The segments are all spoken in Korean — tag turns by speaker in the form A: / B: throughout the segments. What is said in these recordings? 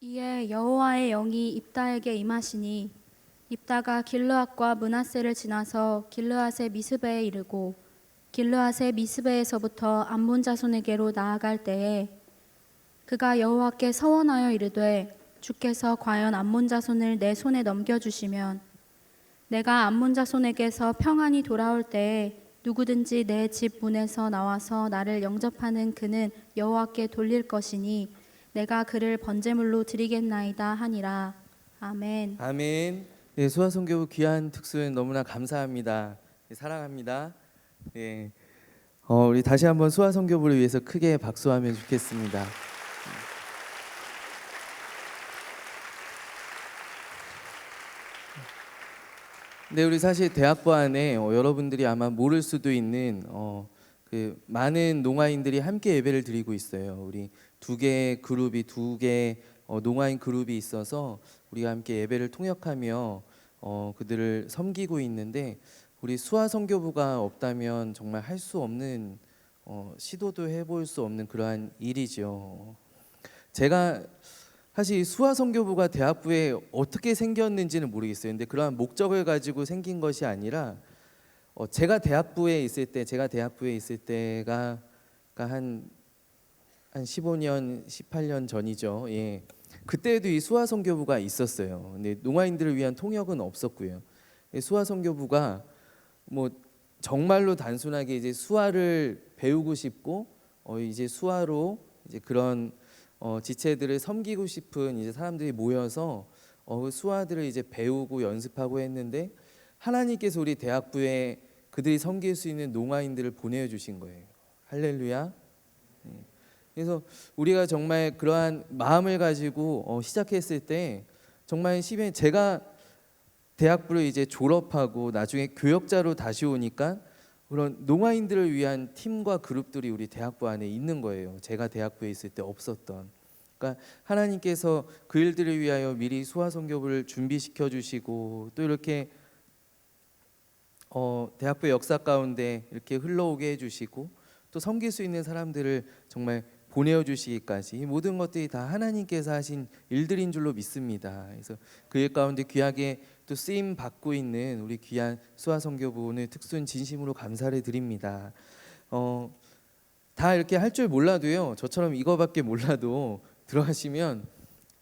A: 이에 여호와의 영이 입다에게 임하시니 입다가 길르앗과 므낫세를 지나서 길르앗의 미스베에 이르고 길르앗의 미스베에서부터 암몬 자손에게로 나아갈 때에 그가 여호와께 서원하여 이르되 주께서 과연 암몬 자손을 내 손에 넘겨주시면 내가 암몬 자손에게서 평안히 돌아올 때에 누구든지 내 집 문에서 나와서 나를 영접하는 그는 여호와께 돌릴 것이니 내가 그를 번제물로 드리겠나이다 하니라. 아멘.
B: 아멘. 네, 수화선교부 귀한 특수는 너무나 감사합니다. 네, 사랑합니다. 네, 우리 다시 한번 수화선교부를 위해서 크게 박수하면 좋겠습니다. 네, 우리 사실 대학부 안에 여러분들이 아마 모를 수도 있는 그 많은 농아인들이 함께 예배를 드리고 있어요. 우리 두 개의 농아인 그룹이 있어서 우리가 함께 예배를 통역하며 그들을 섬기고 있는데, 우리 수화선교부가 없다면 정말 할 수 없는 시도도 해볼 수 없는 그러한 일이죠. 제가 사실 수화선교부가 대학부에 어떻게 생겼는지는 모르겠어요. 근데 그러한 목적을 가지고 생긴 것이 아니라 제가 대학부에 있을 때가 한 15년, 18년 전이죠. 예. 그때도 이 수화선교부가 있었어요. 근데 농아인들을 위한 통역은 없었고요. 수화선교부가 뭐 정말로 단순하게 이제 수화를 배우고 싶고 이제 수화로 이제 그런 지체들을 섬기고 싶은 이제 사람들이 모여서 수화들을 이제 배우고 연습하고 했는데, 하나님께서 우리 대학부에 그들이 섬길 수 있는 농아인들을 보내주신 거예요. 할렐루야. 그래서 우리가 정말 그러한 마음을 가지고 시작했을 때, 정말 제가 대학부를 이제 졸업하고 나중에 교역자로 다시 오니까 그런 농아인들을 위한 팀과 그룹들이 우리 대학부 안에 있는 거예요. 제가 대학부에 있을 때 없었던. 그러니까 하나님께서 그 일들을 위하여 미리 수화선교부를 준비시켜 주시고, 또 이렇게 대학부의 역사 가운데 이렇게 흘러오게 해주시고, 또 섬길 수 있는 사람들을 정말 보내어 주시기까지, 이 모든 것들이 다 하나님께서 하신 일들인 줄로 믿습니다. 그래서 그 일 가운데 귀하게 또 쓰임 받고 있는 우리 귀한 수화선교부, 오늘 특순 진심으로 감사를 드립니다. 다 이렇게 할 줄 몰라도요, 저처럼 이거밖에 몰라도 들어가시면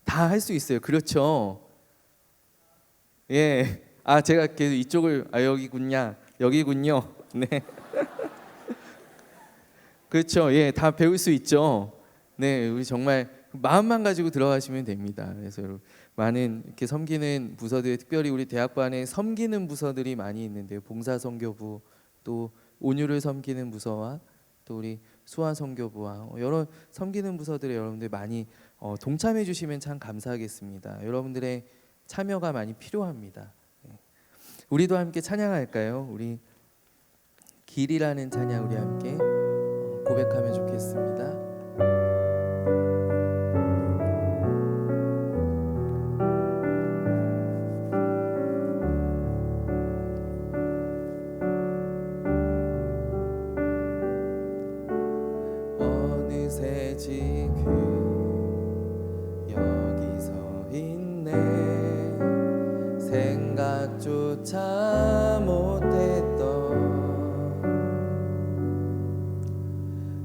B: 다 할 수 있어요. 그렇죠? 예. 제가 계속 이쪽을 여기군요. 네. 그렇죠. 예, 다 배울 수 있죠. 네, 우리 정말 마음만 가지고 들어가시면 됩니다. 그래서 여러분, 많은 이렇게 섬기는 부서들, 특별히 우리 대학부 안에 섬기는 부서들이 많이 있는데요. 봉사선교부, 또 온유를 섬기는 부서와 또 우리 수화선교부와 여러 섬기는 부서들에 여러분들 많이 동참해 주시면 참 감사하겠습니다. 여러분들의 참여가 많이 필요합니다. 우리도 함께 찬양할까요? 우리 길이라는 찬양 우리 함께 고백하면 좋겠습니다. 어느새 지금 여기 서 있네. 생각조차 못했던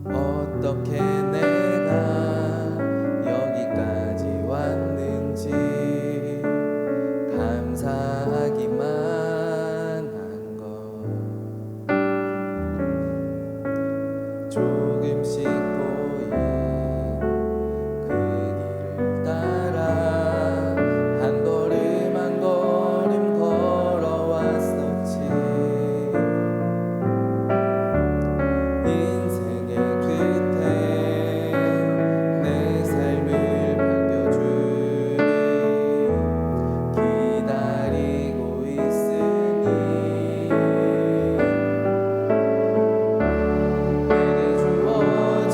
B: 어떻게 내가 여기까지 왔는지 감사하기만 한 것. 조금씩 보인 그 길을 따라 한 걸음 한 걸음 걸어왔었지. 인생의 끝에 내 삶을 반겨주리 기다리고 있으니 내게 주어진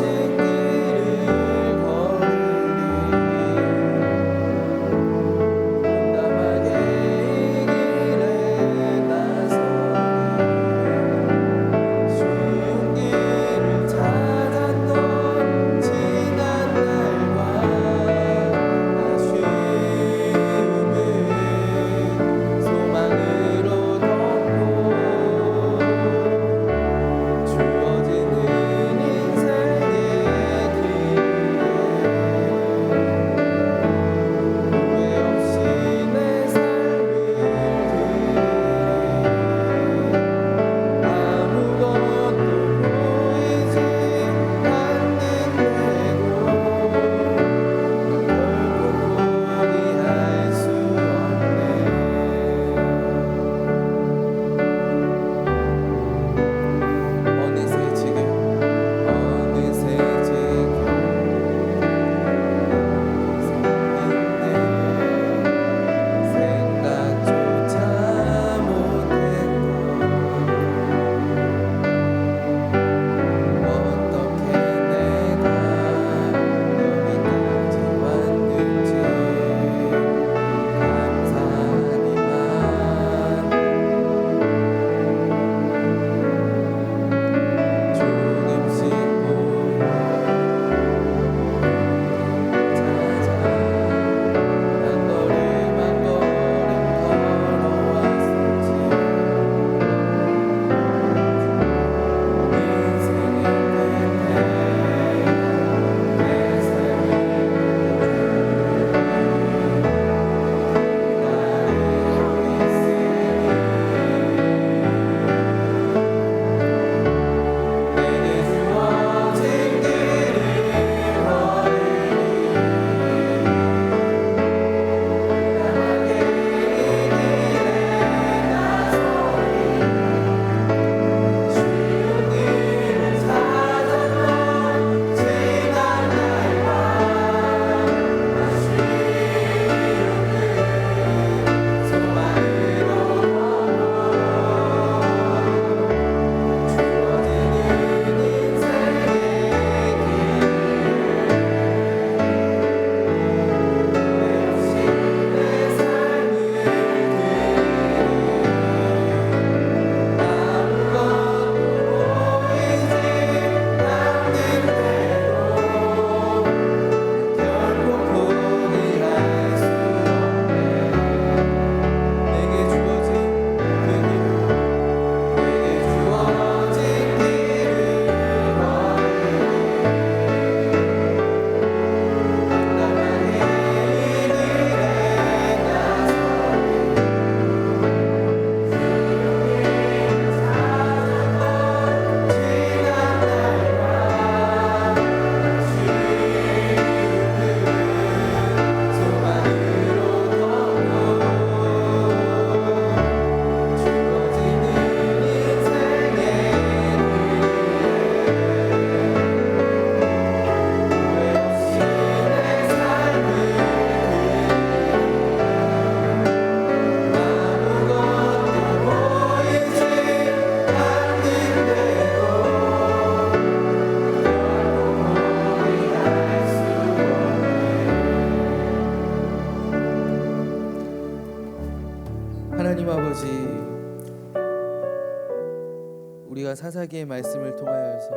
B: 사사기의 말씀을 통하여서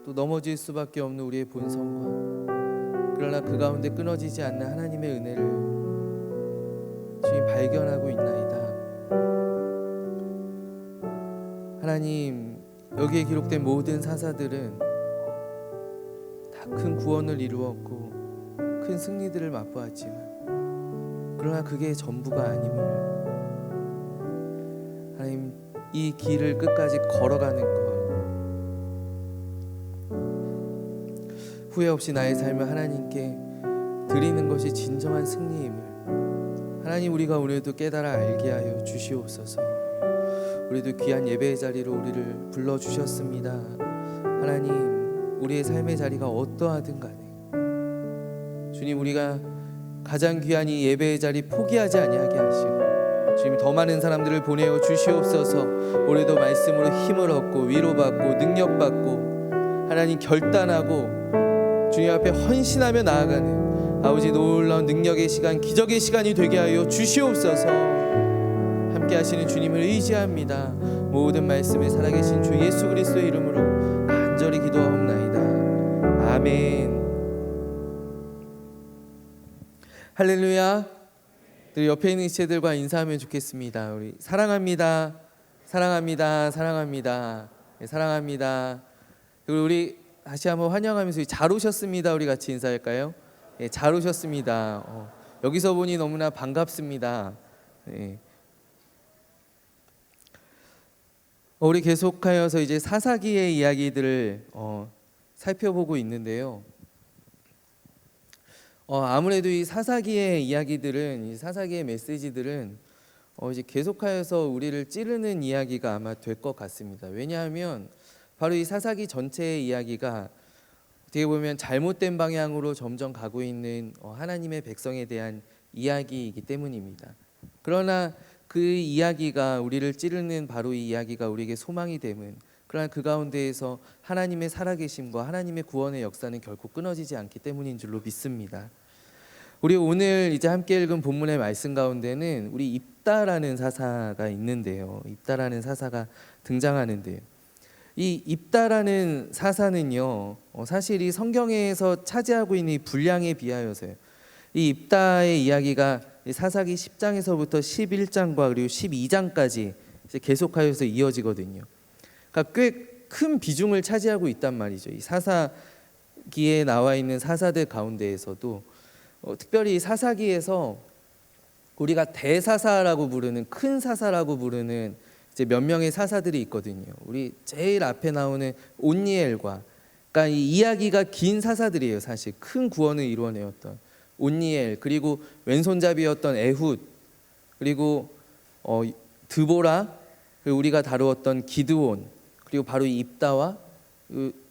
B: 또 넘어질 수밖에 없는 우리의 본성과 그러나 그 가운데 끊어지지 않는 하나님의 은혜를 주님 발견하고 있나이다. 하나님, 여기에 기록된 모든 사사들은 다 큰 구원을 이루었고 큰 승리들을 맛보았지만 그러나 그게 전부가 아님을 하나님, 이 길을 끝까지 걸어가는 것, 후회 없이 나의 삶을 하나님께 드리는 것이 진정한 승리임을 하나님, 우리가 오늘도 깨달아 알게 하여 주시옵소서. 우리도 귀한 예배의 자리로 우리를 불러주셨습니다. 하나님, 우리의 삶의 자리가 어떠하든 간에 주님, 우리가 가장 귀한 이 예배의 자리 포기하지 아니하게 하시고 주님, 더 많은 사람들을 보내어 주시옵소서. 우리도 말씀으로 힘을 얻고 위로받고 능력받고 하나님 결단하고 주님 앞에 헌신하며 나아가는 아버지 놀라운 능력의 시간, 기적의 시간이 되게 하여 주시옵소서. 함께 하시는 주님을 의지합니다. 모든 말씀을 살아계신 주 예수 그리스도의 이름으로 간절히 기도하옵나이다. 아멘. 할렐루야. 우리 옆에 있는 지체들과 인사하면 좋겠습니다. 우리 사랑합니다. 사랑합니다. 사랑합니다. 네, 사랑합니다. 그리고 우리 다시 한번 환영하면서 잘 오셨습니다. 우리 같이 인사할까요? 네, 잘 오셨습니다. 여기서 보니 너무나 반갑습니다. 네. 우리 계속하여서 이제 사사기의 이야기들을 살펴보고 있는데요. 아무래도 이 사사기의 이야기들은, 이 사사기의 메시지들은 이제 계속하여서 우리를 찌르는 이야기가 아마 될 것 같습니다. 왜냐하면 바로 이 사사기 전체의 이야기가 어떻게 보면 잘못된 방향으로 점점 가고 있는 하나님의 백성에 대한 이야기이기 때문입니다. 그러나 그 이야기가 우리를 찌르는 바로 이 이야기가 우리에게 소망이 됨은, 그러나 그 가운데에서 하나님의 살아계심과 하나님의 구원의 역사는 결코 끊어지지 않기 때문인 줄로 믿습니다. 우리 오늘 이제 함께 읽은 본문의 말씀 가운데는 우리 입다라는 사사가 있는데요. 입다라는 사사가 등장하는데요. 이 입다라는 사사는요, 사실 이 성경에서 차지하고 있는 이 분량에 비하여서요, 이 입다의 이야기가 사사기 10장에서부터 11장과 그리고 12장까지 계속하여서 이어지거든요. 그러니까 꽤 큰 비중을 차지하고 있단 말이죠. 이 사사기에 나와 있는 사사들 가운데에서도 특별히 사사기에서 우리가 대사사라고 부르는, 큰 사사라고 부르는 이제 몇 명의 사사들이 있거든요. 우리 제일 앞에 나오는 온니엘과, 그러니까 이 이야기가 긴 사사들이에요. 사실 큰 구원을 이루어내었던 온니엘, 그리고 왼손잡이였던 에훗, 그리고 드보라, 그리고 우리가 다루었던 기드온, 그리고 바로 이 입다와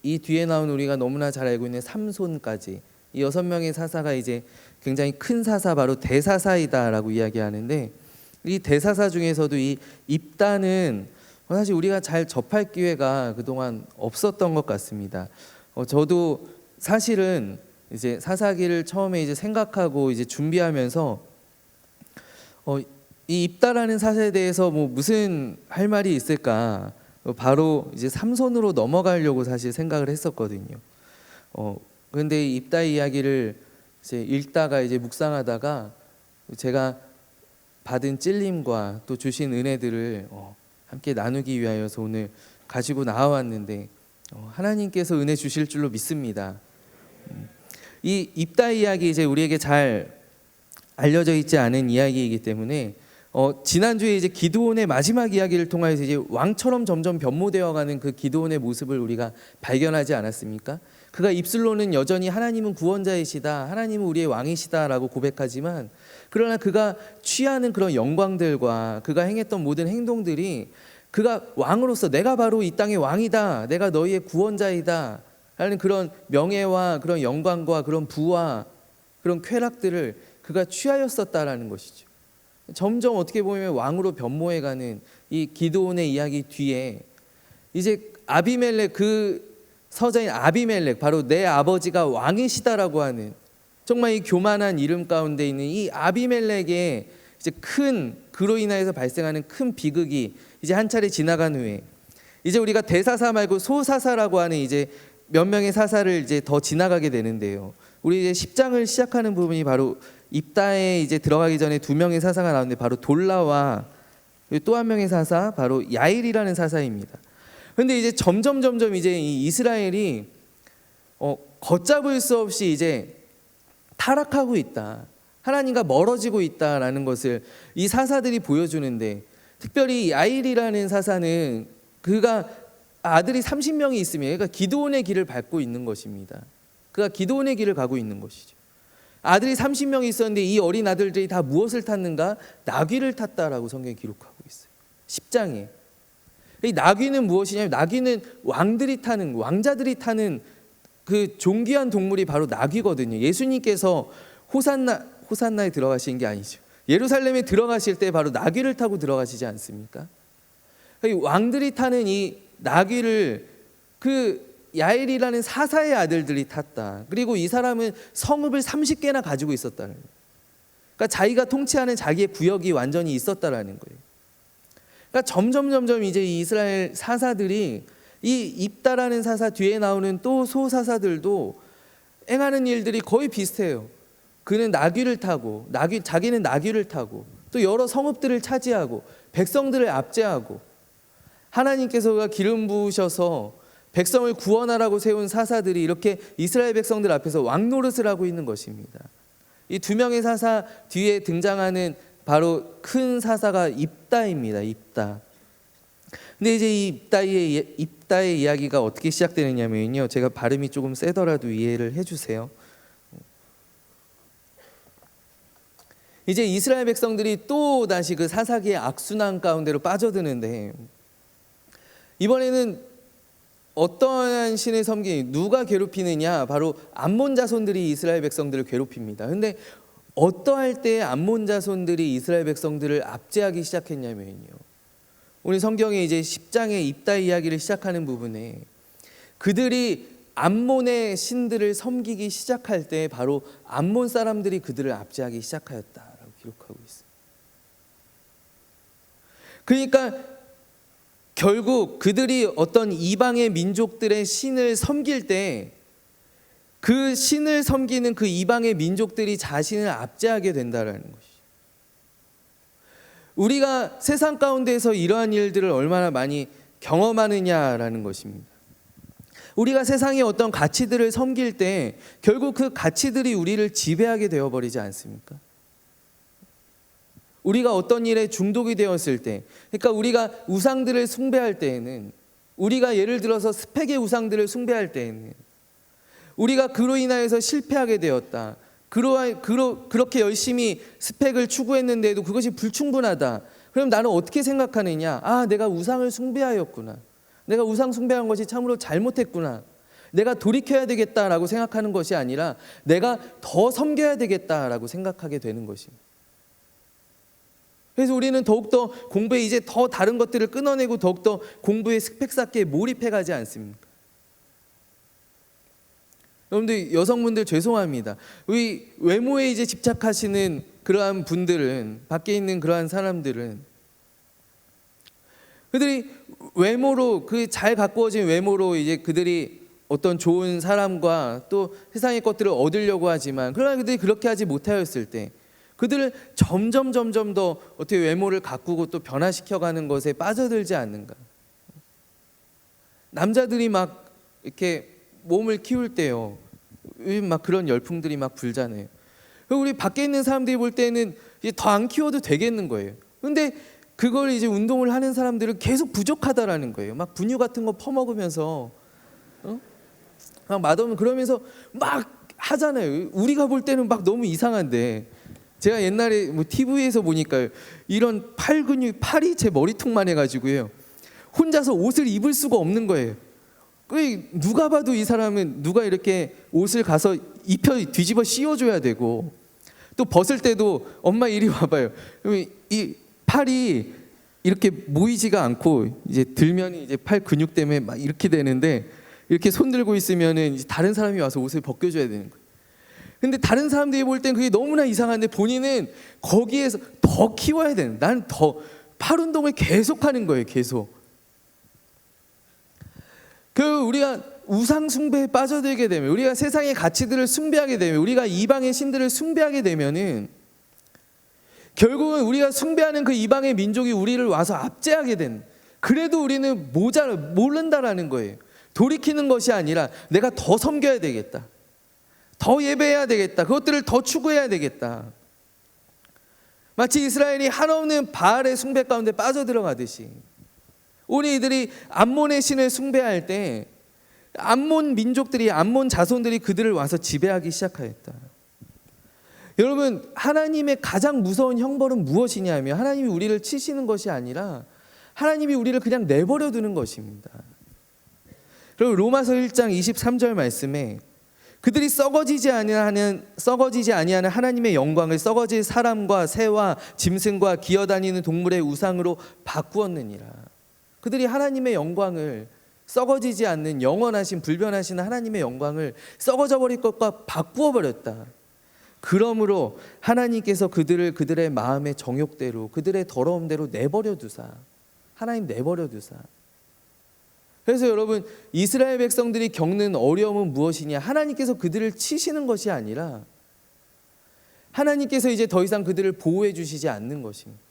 B: 이 뒤에 나온 우리가 너무나 잘 알고 있는 삼손까지, 이 6명의 사사가 이제 굉장히 큰 사사, 바로 대사사이다라고 이야기하는데, 이 대사사 중에서도 이 입다는 사실 우리가 잘 접할 기회가 그동안 없었던 것 같습니다. 저도 사실은 이제 사사기를 처음에 이제 생각하고 이제 준비하면서 이 입다라는 사사에 대해서 뭐 무슨 할 말이 있을까, 바로 이제 삼손으로 넘어가려고 사실 생각을 했었거든요. 그런데 이 입다의 이야기를 이제 읽다가 이제 묵상하다가 제가 받은 찔림과 또 주신 은혜들을 함께 나누기 위하여서 오늘 가지고 나와왔는데 하나님께서 은혜 주실 줄로 믿습니다. 이 입다 이야기, 이제 우리에게 잘 알려져 있지 않은 이야기이기 때문에 지난주에 이제 기드온의 마지막 이야기를 통해서 이제 왕처럼 점점 변모되어가는 그 기드온의 모습을 우리가 발견하지 않았습니까? 그가 입술로는 여전히 하나님은 구원자이시다, 하나님은 우리의 왕이시다라고 고백하지만, 그러나 그가 취하는 그런 영광들과 그가 행했던 모든 행동들이, 그가 왕으로서 내가 바로 이 땅의 왕이다, 내가 너희의 구원자이다 라는 그런 명예와 그런 영광과 그런 부와 그런 쾌락들을 그가 취하였었다라는 것이죠. 점점 어떻게 보면 왕으로 변모해가는 이 기드온의 이야기 뒤에 이제 아비멜렉, 그 서자인 아비멜렉, 바로 내 아버지가 왕이시다라고 하는 정말 이 교만한 이름 가운데 있는 이 아비멜렉의 이제 큰 그로 인하여서 발생하는 큰 비극이 이제 한 차례 지나간 후에 이제 우리가 대사사 말고 소사사라고 하는 이제 몇 명의 사사를 이제 더 지나가게 되는데요. 우리 이제 10장을 시작하는 부분이 바로 입다에 이제 들어가기 전에 두 명의 사사가 나오는데 바로 돌라와 또 한 명의 사사 바로 야일이라는 사사입니다. 그런데 이제 점점 이제 이 이스라엘이 걷잡을 수 없이 이제 타락하고 있다. 하나님과 멀어지고 있다라는 것을 이 사사들이 보여주는데, 특별히 야일이라는 사사는 그가 아들이 30명이 있으며 그러니까 기드온의 길을 밟고 있는 것입니다. 그가 기드온의 길을 가고 있는 것이죠. 아들이 30명이 있었는데 이 어린 아들들이 다 무엇을 탔는가? 나귀를 탔다라고 성경에 기록하고 있어요. 10장에. 이 나귀는 무엇이냐면 나귀는 왕자들이 타는 그 존귀한 동물이 바로 나귀거든요. 예수님께서 호산나에 들어가신 게 아니죠. 예루살렘에 들어가실 때 바로 나귀를 타고 들어가시지 않습니까? 왕들이 타는 이 나귀를 그 야일이라는 사사의 아들들이 탔다. 그리고 이 사람은 성읍을 30개나 가지고 있었다는 거예요. 그러니까 자기가 통치하는 자기의 구역이 완전히 있었다라는 거예요. 그러니까 점점 이제 이 이스라엘 사사들이 이 입다라는 사사 뒤에 나오는 또 소사사들도 행하는 일들이 거의 비슷해요. 그는 나귀를 타고 자기는 나귀를 타고 또 여러 성읍들을 차지하고 백성들을 압제하고, 하나님께서가 기름 부으셔서 백성을 구원하라고 세운 사사들이 이렇게 이스라엘 백성들 앞에서 왕노릇을 하고 있는 것입니다. 이 두 명의 사사 뒤에 등장하는 바로 큰 사사가 입다입니다. 입다. 근데 이제 이 입다의 이야기가 어떻게 시작되느냐면요, 제가 발음이 조금 세더라도 이해를 해주세요. 이제 이스라엘 백성들이 또 다시 그 사사기의 악순환 가운데로 빠져드는데, 이번에는 어떠한 신을 섬기니 누가 괴롭히느냐? 바로 암몬 자손들이 이스라엘 백성들을 괴롭힙니다. 근데 어떠할 때 암몬 자손들이 이스라엘 백성들을 압제하기 시작했냐면요, 우리 성경에 이제 10장의 입다 이야기를 시작하는 부분에 그들이 암몬의 신들을 섬기기 시작할 때 바로 암몬 사람들이 그들을 압제하기 시작하였다라고 기록하고 있어요. 그러니까 결국 그들이 어떤 이방의 민족들의 신을 섬길 때 그 신을 섬기는 그 이방의 민족들이 자신을 압제하게 된다라는 것이죠. 우리가 세상 가운데에서 이러한 일들을 얼마나 많이 경험하느냐라는 것입니다. 우리가 세상의 어떤 가치들을 섬길 때 결국 그 가치들이 우리를 지배하게 되어버리지 않습니까? 우리가 어떤 일에 중독이 되었을 때, 그러니까 우리가 우상들을 숭배할 때에는, 우리가 예를 들어서 스펙의 우상들을 숭배할 때에는 우리가 그로 인하여서 실패하게 되었다. 그렇게 열심히 스펙을 추구했는데도 그것이 불충분하다. 그럼 나는 어떻게 생각하느냐? 내가 우상을 숭배하였구나. 내가 우상 숭배한 것이 참으로 잘못했구나. 내가 돌이켜야 되겠다라고 생각하는 것이 아니라 내가 더 섬겨야 되겠다라고 생각하게 되는 것입니다. 그래서 우리는 더욱더 공부에 이제 더 다른 것들을 끊어내고 더욱더 공부에 스펙 쌓기에 몰입해 가지 않습니까? 여러분들, 여성분들 죄송합니다. 우리 외모에 이제 집착하시는 그러한 분들은, 밖에 있는 그러한 사람들은 그들이 외모로, 그 잘 가꾸어진 외모로 이제 그들이 어떤 좋은 사람과 또 세상의 것들을 얻으려고 하지만, 그러나 그들이 그렇게 하지 못하였을 때 그들을 점점 더 어떻게 외모를 가꾸고 또 변화시켜가는 것에 빠져들지 않는가. 남자들이 막 이렇게 몸을 키울 때요, 막 그런 열풍들이 막 불잖아요. 우리 밖에 있는 사람들이 볼 때는 더 안 키워도 되겠는 거예요. 근데 그걸 이제 운동을 하는 사람들은 계속 부족하다라는 거예요. 막 분유 같은 거 퍼먹으면서 막 맛없는, 그러면서 막 하잖아요. 우리가 볼 때는 막 너무 이상한데, 제가 옛날에 뭐 TV에서 보니까 이런 팔이 제 머리통만 해가지고요, 혼자서 옷을 입을 수가 없는 거예요. 누가 봐도 이 사람은 누가 이렇게 옷을 가서 뒤집어 씌워줘야 되고, 또 벗을 때도 엄마 이리 와봐요. 이 팔이 이렇게 모이지가 않고 이제 들면 이제 팔 근육 때문에 막 이렇게 되는데, 이렇게 손 들고 있으면은 이제 다른 사람이 와서 옷을 벗겨줘야 되는 거예요. 근데 다른 사람들이 볼 땐 그게 너무나 이상한데 본인은 거기에서 더 키워야 되는, 나는 더 팔 운동을 계속하는 거예요. 계속. 우리가 우상 숭배에 빠져들게 되면, 우리가 세상의 가치들을 숭배하게 되면, 우리가 이방의 신들을 숭배하게 되면은 결국은 우리가 숭배하는 그 이방의 민족이 우리를 와서 압제하게 된, 그래도 우리는 모른다라는 거예요. 돌이키는 것이 아니라 내가 더 섬겨야 되겠다, 더 예배해야 되겠다, 그것들을 더 추구해야 되겠다. 마치 이스라엘이 한없는 바알의 숭배 가운데 빠져들어가듯이 우리 이들이 암몬의 신을 숭배할 때 암몬 민족들이, 암몬 자손들이 그들을 와서 지배하기 시작하였다. 여러분, 하나님의 가장 무서운 형벌은 무엇이냐 하면 하나님이 우리를 치시는 것이 아니라 하나님이 우리를 그냥 내버려 두는 것입니다. 그리고 로마서 1장 23절 말씀에 그들이 썩어지지 아니하는 하나님의 영광을 썩어질 사람과 새와 짐승과 기어다니는 동물의 우상으로 바꾸었느니라. 그들이 하나님의 영광을, 썩어지지 않는 영원하신 불변하신 하나님의 영광을 썩어져 버릴 것과 바꾸어 버렸다. 그러므로 하나님께서 그들을 그들의 마음의 정욕대로, 그들의 더러움대로 내버려 두사, 하나님 내버려 두사. 그래서 여러분, 이스라엘 백성들이 겪는 어려움은 무엇이냐? 하나님께서 그들을 치시는 것이 아니라 하나님께서 이제 더 이상 그들을 보호해 주시지 않는 것입니다.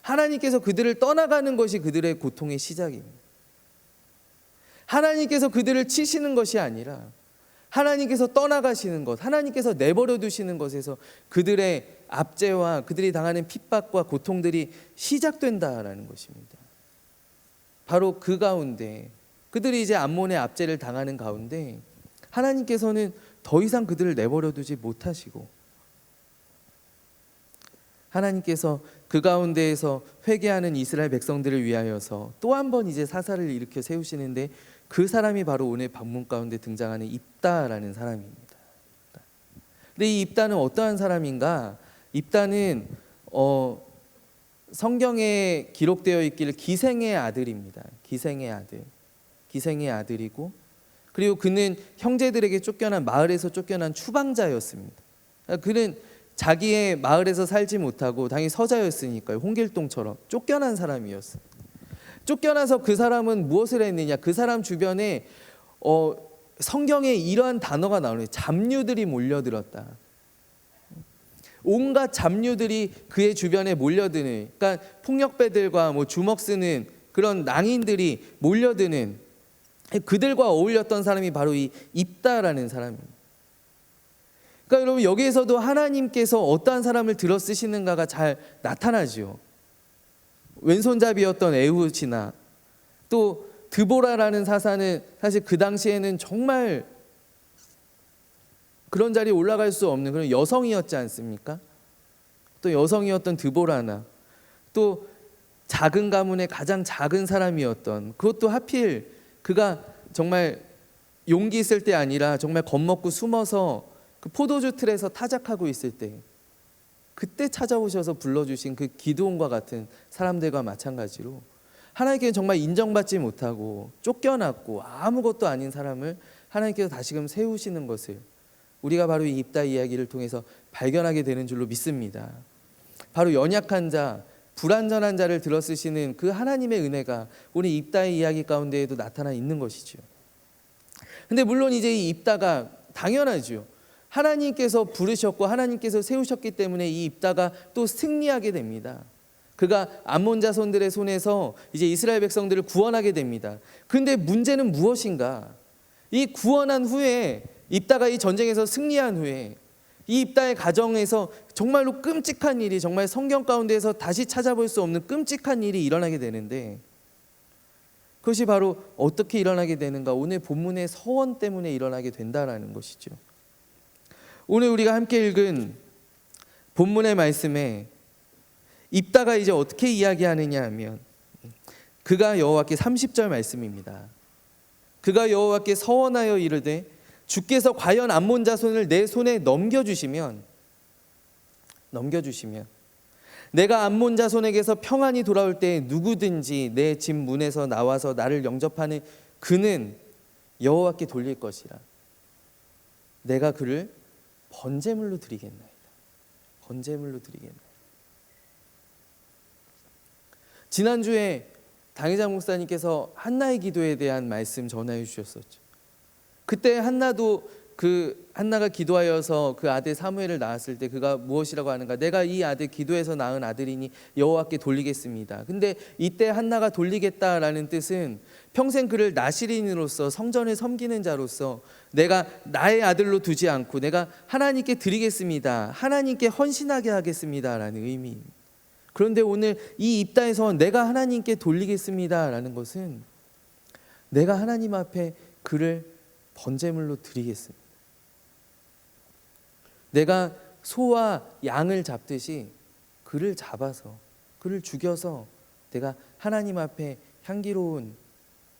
B: 하나님께서 그들을 떠나가는 것이 그들의 고통의 시작입니다. 하나님께서 그들을 치시는 것이 아니라 하나님께서 떠나가시는 것, 하나님께서 내버려 두시는 것에서 그들의 압제와 그들이 당하는 핍박과 고통들이 시작된다라는 것입니다. 바로 그 가운데, 그들이 이제 암몬의 압제를 당하는 가운데 하나님께서는 더 이상 그들을 내버려 두지 못하시고 하나님께서 그 가운데에서 회개하는 이스라엘 백성들을 위하여서 또 한 번 이제 사사를 일으켜 세우시는데, 그 사람이 바로 오늘 본문 가운데 등장하는 입다라는 사람입니다. 근데 이 입다는 어떠한 사람인가? 입다는 성경에 기록되어 있기를 기생의 아들입니다. 기생의 아들이고, 그리고 그는 형제들에게 쫓겨난, 마을에서 쫓겨난 추방자였습니다. 그는 자기의 마을에서 살지 못하고, 당연히 서자였으니까요, 홍길동처럼 쫓겨난 사람이었어요. 쫓겨나서 그 사람은 무엇을 했느냐? 그 사람 주변에 성경에 이러한 단어가 나오네요. 잡류들이 몰려들었다. 온갖 잡류들이 그의 주변에 몰려드는, 그러니까 폭력배들과 주먹 쓰는 그런 낭인들이 몰려드는, 그들과 어울렸던 사람이 바로 이 입다라는 사람입니다. 그러니까 여러분, 여기에서도 하나님께서 어떠한 사람을 들어 쓰시는가가 잘 나타나죠. 왼손잡이였던 에훗이나 또 드보라라는 사사는 사실 그 당시에는 정말 그런 자리에 올라갈 수 없는 그런 여성이었지 않습니까? 또 여성이었던 드보라나 또 작은 가문의 가장 작은 사람이었던, 그것도 하필 그가 정말 용기 있을 때 아니라 정말 겁먹고 숨어서 그 포도주 틀에서 타작하고 있을 때 그때 찾아오셔서 불러주신 그 기드온과 같은 사람들과 마찬가지로 하나님께는 정말 인정받지 못하고 쫓겨났고 아무것도 아닌 사람을 하나님께서 다시금 세우시는 것을 우리가 바로 이 입다 이야기를 통해서 발견하게 되는 줄로 믿습니다. 바로 연약한 자, 불완전한 자를 들어 쓰시는 그 하나님의 은혜가 우리 입다의 이야기 가운데에도 나타나 있는 것이죠. 근데 물론 이제 이 입다가 당연하죠. 하나님께서 부르셨고 하나님께서 세우셨기 때문에 이 입다가 또 승리하게 됩니다. 그가 암몬 자손들의 손에서 이제 이스라엘 백성들을 구원하게 됩니다. 그런데 문제는 무엇인가? 이 구원한 후에, 입다가 이 전쟁에서 승리한 후에 이 입다의 가정에서 정말로 끔찍한 일이, 정말 성경 가운데에서 다시 찾아볼 수 없는 끔찍한 일이 일어나게 되는데, 그것이 바로 어떻게 일어나게 되는가? 오늘 본문의 서원 때문에 일어나게 된다라는 것이죠. 오늘 우리가 함께 읽은 본문의 말씀에 입다가 이제 어떻게 이야기하느냐 하면, 그가 여호와께 30절 말씀입니다. 그가 여호와께 서원하여 이르되 주께서 과연 암몬 자손을 내 손에 넘겨주시면 내가 암몬 자손에게서 평안히 돌아올 때 누구든지 내 집 문에서 나와서 나를 영접하는 그는 여호와께 돌릴 것이라. 내가 그를 번제물로 드리겠나이다. 번제물로 드리겠나이다. 지난주에 당회장 목사님께서 한나의 기도에 대한 말씀 전하여 주셨었죠. 그때 한나가 기도하여서 그 아들 사무엘을 낳았을 때 그가 무엇이라고 하는가? 내가 이 아들 기도해서 낳은 아들이니 여호와께 돌리겠습니다. 근데 이때 한나가 돌리겠다라는 뜻은 평생 그를 나실인으로서 성전을 섬기는 자로서 내가 나의 아들로 두지 않고 내가 하나님께 드리겠습니다. 하나님께 헌신하게 하겠습니다라는 의미입니다. 그런데 오늘 이 입다에서 내가 하나님께 돌리겠습니다라는 것은 내가 하나님 앞에 그를 번제물로 드리겠습니다. 내가 소와 양을 잡듯이 그를 잡아서 그를 죽여서 내가 하나님 앞에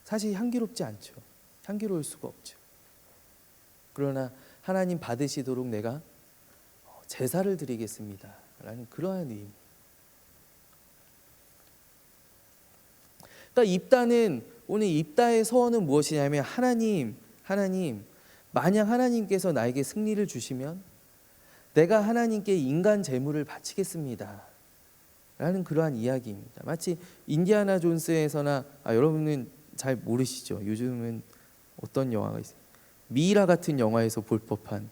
B: 사실 향기롭지 않죠. 향기로울 수가 없죠. 그러나 하나님 받으시도록 내가 제사를 드리겠습니다 라는 그러한 의미. 그러니까 입다는, 오늘 입다의 서원은 무엇이냐면 하나님 만약 하나님께서 나에게 승리를 주시면 내가 하나님께 인간 제물을 바치겠습니다 라는 그러한 이야기입니다. 마치 인디아나 존스에서나 여러분은 잘 모르시죠? 요즘은 어떤 영화가 있어요? 미이라 같은 영화에서 볼 법한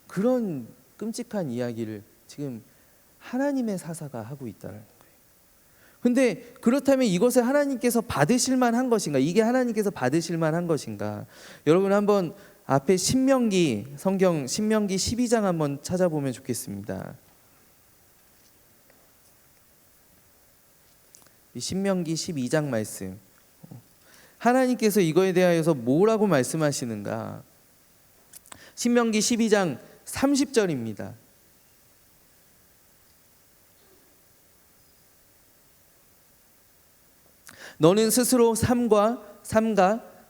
B: 그런 끔찍한 이야기를 지금 하나님의 사사가 하고 있다는 거예요. 근데 그렇다면 이것을 하나님께서 받으실 만한 것인가? 이게 하나님께서 받으실 만한 것인가? 여러분 한번 앞에 성경 신명기 12장 한번 찾아보면 좋겠습니다. 이 신명기 12장 말씀. 하나님께서 이거에 대하여서 뭐라고 말씀하시는가? 신명기 12장 30절입니다. 너는 스스로 삼가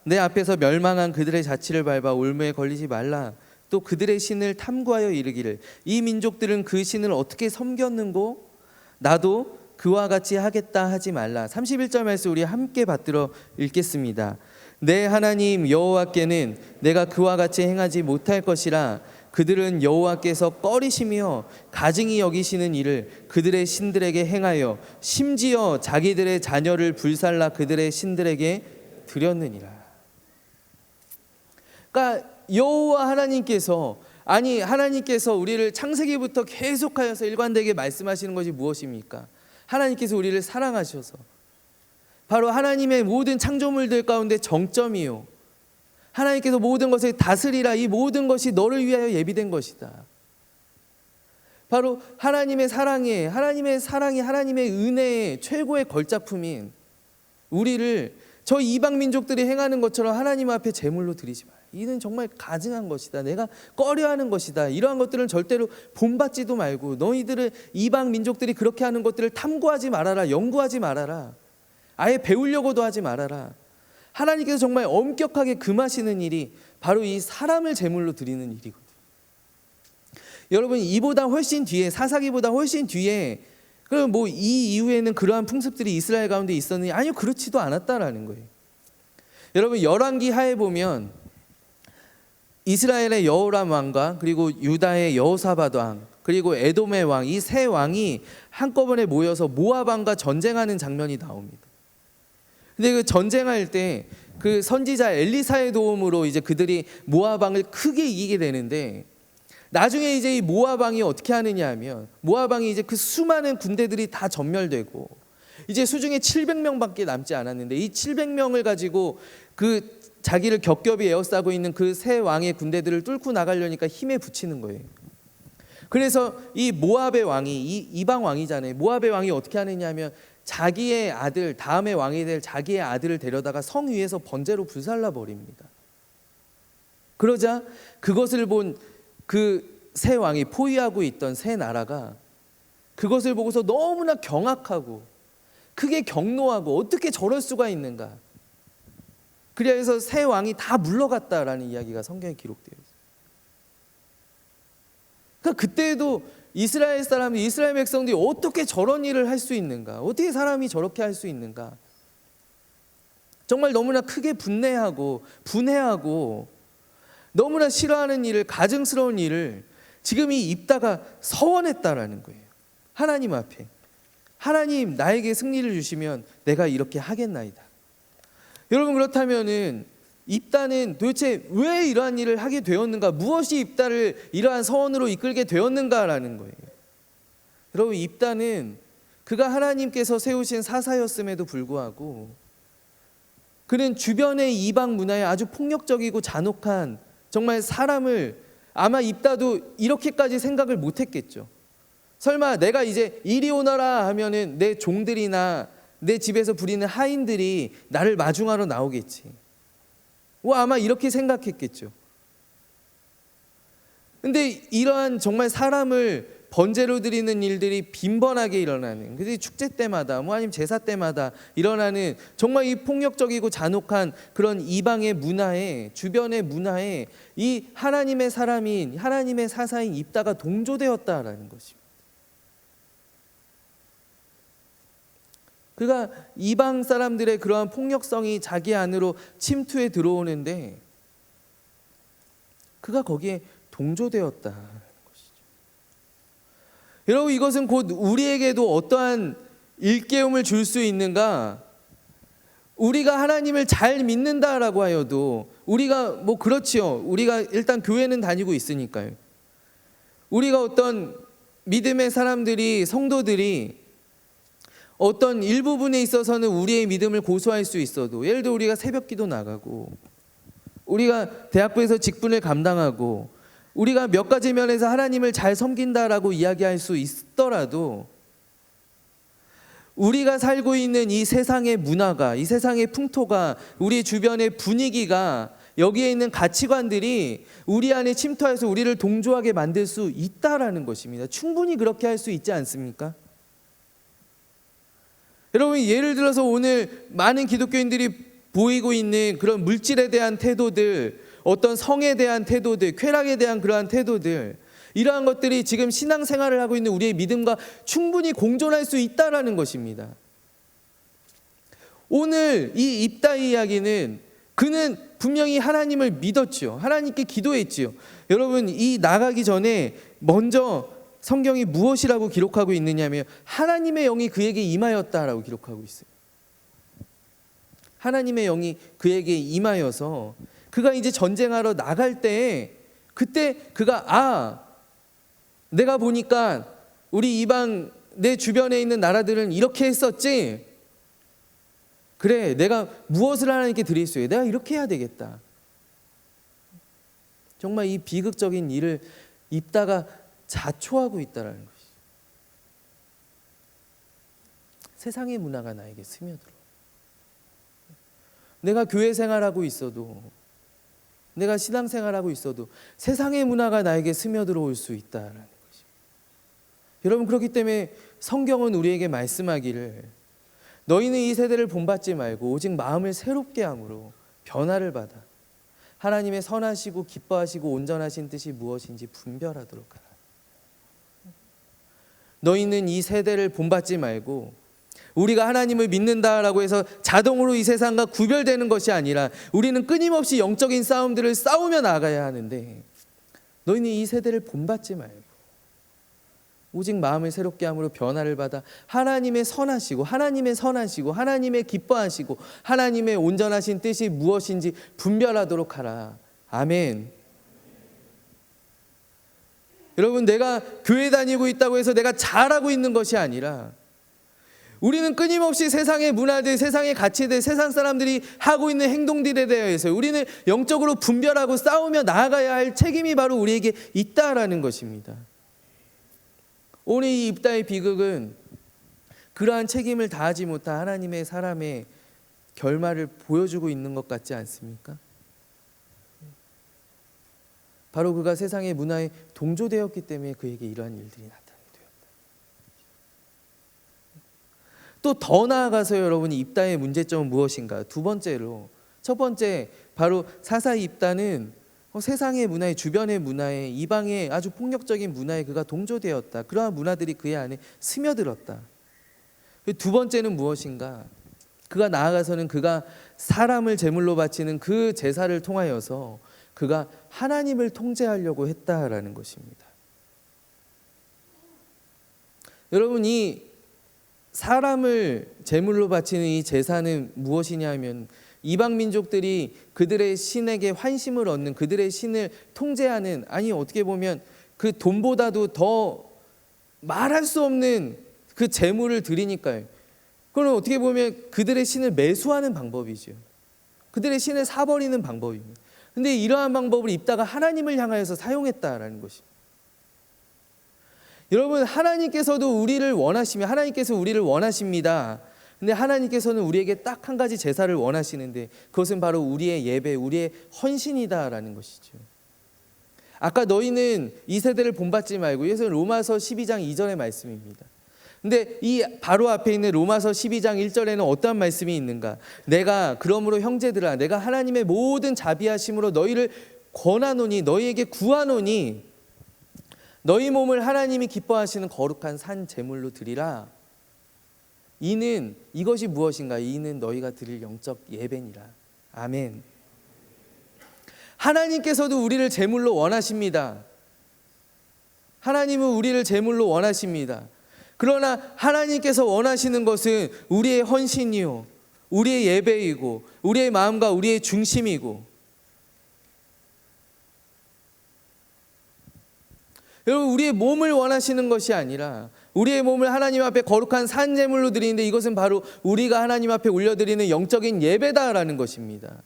B: 내 앞에서 멸망한 그들의 자취를 밟아 올무에 걸리지 말라. 또 그들의 신을 탐구하여 이르기를 이 민족들은 그 신을 어떻게 섬겼는고 나도 그와 같이 하겠다 하지 말라. 31절 말씀 우리 함께 받들어 읽겠습니다. 내 하나님 여호와께는 내가 그와 같이 행하지 못할 것이라. 그들은 여호와께서 꺼리시며 가증히 여기시는 일을 그들의 신들에게 행하여 심지어 자기들의 자녀를 불살라 그들의 신들에게 드렸느니라. 그러니까 여호와 하나님께서 우리를 창세기부터 계속하여서 일관되게 말씀하시는 것이 무엇입니까? 하나님께서 우리를 사랑하셔서 바로 하나님의 모든 창조물들 가운데 정점이요, 하나님께서 모든 것을 다스리라, 이 모든 것이 너를 위하여 예비된 것이다. 바로 하나님의 사랑이 하나님의 은혜의 최고의 걸작품인 우리를 저 이방 민족들이 행하는 것처럼 하나님 앞에 제물로 드리지 마라. 이는 정말 가증한 것이다. 내가 꺼려하는 것이다. 이러한 것들은 절대로 본받지도 말고 너희들은 이방 민족들이 그렇게 하는 것들을 탐구하지 말아라. 연구하지 말아라. 아예 배우려고도 하지 말아라. 하나님께서 정말 엄격하게 금하시는 일이 바로 이 사람을 제물로 드리는 일이거든요. 여러분 이보다 훨씬 뒤에, 사사기보다 훨씬 뒤에 그럼 뭐 이 이후에는 그러한 풍습들이 이스라엘 가운데 있었느냐? 아니요, 그렇지도 않았다라는 거예요. 여러분 열왕기 하에 보면 이스라엘의 여호람 왕과 그리고 유다의 여호사밧 왕 그리고 에돔의 왕, 이 세 왕이 한꺼번에 모여서 모압 왕과 전쟁하는 장면이 나옵니다. 근데 그 전쟁할 때 그 선지자 엘리사의 도움으로 이제 그들이 모압 왕을 크게 이기게 되는데, 나중에 이제 이 모압 왕이 어떻게 하느냐 하면 모압 왕이 이제 그 수많은 군대들이 다 전멸되고 이제 수중에 700명밖에 남지 않았는데, 이 700명을 가지고 그 자기를 겹겹이 에워싸고 있는 그 세 왕의 군대들을 뚫고 나가려니까 힘에 부치는 거예요. 그래서 이 모압의 왕이, 이 이방 왕이잖아요. 모압의 왕이 어떻게 하느냐 하면 자기의 아들, 다음에 왕이 될 자기의 아들을 데려다가 성 위에서 번제로 불살라 버립니다. 그러자 그것을 본 그 세 왕이 포위하고 있던 세 나라가 그것을 보고서 너무나 경악하고 크게 경노하고 어떻게 저럴 수가 있는가. 그래서 세 왕이 다 물러갔다라는 이야기가 성경에 기록되어 있어요. 그러니까 그때에도 이스라엘 백성들이 어떻게 저런 일을 할 수 있는가? 어떻게 사람이 저렇게 할 수 있는가? 정말 너무나 크게 분해하고 너무나 싫어하는 일을, 가증스러운 일을 지금 이 입다가 서원했다라는 거예요. 하나님 앞에. 하나님 나에게 승리를 주시면 내가 이렇게 하겠나이다. 여러분, 그렇다면은 입다는 도대체 왜 이러한 일을 하게 되었는가? 무엇이 입다를 이러한 서원으로 이끌게 되었는가라는 거예요. 여러분, 입다는 그가 하나님께서 세우신 사사였음에도 불구하고 그는 주변의 이방 문화에 아주 폭력적이고 잔혹한, 정말 사람을, 아마 입다도 이렇게까지 생각을 못했겠죠. 설마 내가 이제 이리 오너라 하면은 내 종들이나 내 집에서 부리는 하인들이 나를 마중하러 나오겠지. 아마 이렇게 생각했겠죠. 근데 이러한 정말 사람을 번제로 드리는 일들이 빈번하게 일어나는, 그래서 축제 때마다 아니면 제사 때마다 일어나는 정말 이 폭력적이고 잔혹한 그런 이방의 문화에, 주변의 문화에 이 하나님의 사람인, 하나님의 사사인 입다가 동조되었다라는 것입니다. 그가 이방 사람들의 그러한 폭력성이 자기 안으로 침투해 들어오는데 그가 거기에 동조되었다. 여러분, 이것은 곧 우리에게도 어떠한 일깨움을 줄 수 있는가? 우리가 하나님을 잘 믿는다라고 하여도 우리가 그렇지요. 우리가 일단 교회는 다니고 있으니까요. 우리가 어떤 믿음의 사람들이, 성도들이 어떤 일부분에 있어서는 우리의 믿음을 고수할 수 있어도, 예를 들어 우리가 새벽기도 나가고 우리가 대학부에서 직분을 감당하고 우리가 몇 가지 면에서 하나님을 잘 섬긴다라고 이야기할 수 있더라도 우리가 살고 있는 이 세상의 문화가, 이 세상의 풍토가, 우리 주변의 분위기가, 여기에 있는 가치관들이 우리 안에 침투해서 우리를 동조하게 만들 수 있다라는 것입니다. 충분히 그렇게 할 수 있지 않습니까? 여러분, 예를 들어서 오늘 많은 기독교인들이 보이고 있는 그런 물질에 대한 태도들, 어떤 성에 대한 태도들, 쾌락에 대한 그러한 태도들, 이러한 것들이 지금 신앙생활을 하고 있는 우리의 믿음과 충분히 공존할 수 있다라는 것입니다. 오늘 이 입다의 이야기는 그는 분명히 하나님을 믿었지요. 하나님께 기도했지요. 여러분, 이 나가기 전에 먼저 성경이 무엇이라고 기록하고 있느냐면 하나님의 영이 그에게 임하였다라고 기록하고 있어요. 하나님의 영이 그에게 임하여서 그가 이제 전쟁하러 나갈 때에 그때 그가 내가 보니까 우리 이방 내 주변에 있는 나라들은 이렇게 했었지. 그래, 내가 무엇을 하나님께 드릴 수 있어요? 내가 이렇게 해야 되겠다. 정말 이 비극적인 일을 입다가 자초하고 있다라는 것이. 세상의 문화가 나에게 스며들어. 내가 교회 생활하고 있어도, 내가 신앙생활하고 있어도 세상의 문화가 나에게 스며들어 올 수 있다라는 것입니다. 여러분, 그렇기 때문에 성경은 우리에게 말씀하기를 너희는 이 세대를 본받지 말고 오직 마음을 새롭게 함으로 변화를 받아 하나님의 선하시고 기뻐하시고 온전하신 뜻이 무엇인지 분별하도록 하라. 너희는 이 세대를 본받지 말고 우리가 하나님을 믿는다라고 해서 자동으로 이 세상과 구별되는 것이 아니라 우리는 끊임없이 영적인 싸움들을 싸우며 나가야 하는데 너희는 이 세대를 본받지 말고 오직 마음을 새롭게 함으로 변화를 받아 하나님의 선하시고 하나님의 기뻐하시고 하나님의 온전하신 뜻이 무엇인지 분별하도록 하라. 아멘. 여러분, 내가 교회 다니고 있다고 해서 내가 잘하고 있는 것이 아니라 우리는 끊임없이 세상의 문화들, 세상의 가치들, 세상 사람들이 하고 있는 행동들에 대해서 우리는 영적으로 분별하고 싸우며 나아가야 할 책임이 바로 우리에게 있다라는 것입니다. 오늘 이 입다의 비극은 그러한 책임을 다하지 못한 하나님의 사람의 결말을 보여주고 있는 것 같지 않습니까? 바로 그가 세상의 문화에 동조되었기 때문에 그에게 이러한 일들이 나타나게 되었다. 또 더 나아가서 여러분이 입다의 문제점은 무엇인가? 두 번째로, 첫 번째 바로 사사 입다는 세상의 문화에, 주변의 문화에, 이방의 아주 폭력적인 문화에 그가 동조되었다. 그러한 문화들이 그의 안에 스며들었다. 두 번째는 무엇인가? 그가 나아가서는 그가 사람을 제물로 바치는 그 제사를 통하여서 그가 하나님을 통제하려고 했다라는 것입니다. 여러분, 이 사람을 제물로 바치는 이 제사는 무엇이냐 하면 이방 민족들이 그들의 신에게 환심을 얻는, 그들의 신을 통제하는, 아니 어떻게 보면 그 돈보다도 더 말할 수 없는 그 제물을 드리니까요. 그건 어떻게 보면 그들의 신을 매수하는 방법이죠. 그들의 신을 사버리는 방법입니다. 근데 이러한 방법을 입다가 하나님을 향하여서 사용했다라는 것입니다. 여러분, 하나님께서도 우리를 원하시며 하나님께서 우리를 원하십니다. 근데 하나님께서는 우리에게 딱 한 가지 제사를 원하시는데 그것은 바로 우리의 예배, 우리의 헌신이다라는 것이죠. 아까 너희는 이 세대를 본받지 말고, 이것은 로마서 12장 2절의 말씀입니다. 근데 이 바로 앞에 있는 로마서 12장 1절에는 어떠한 말씀이 있는가? 내가 그러므로 형제들아, 내가 하나님의 모든 자비하심으로 너희를 권하노니, 너희에게 구하노니 너희 몸을 하나님이 기뻐하시는 거룩한 산 제물로 드리라. 이는 이것이 무엇인가? 이는 너희가 드릴 영적 예배니라. 아멘. 하나님께서도 우리를 제물로 원하십니다. 하나님은 우리를 제물로 원하십니다. 그러나 하나님께서 원하시는 것은 우리의 헌신이요, 우리의 예배이고, 우리의 마음과 우리의 중심이고, 여러분, 우리의 몸을 원하시는 것이 아니라 우리의 몸을 하나님 앞에 거룩한 산 제물로 드리는데 이것은 바로 우리가 하나님 앞에 올려드리는 영적인 예배다라는 것입니다.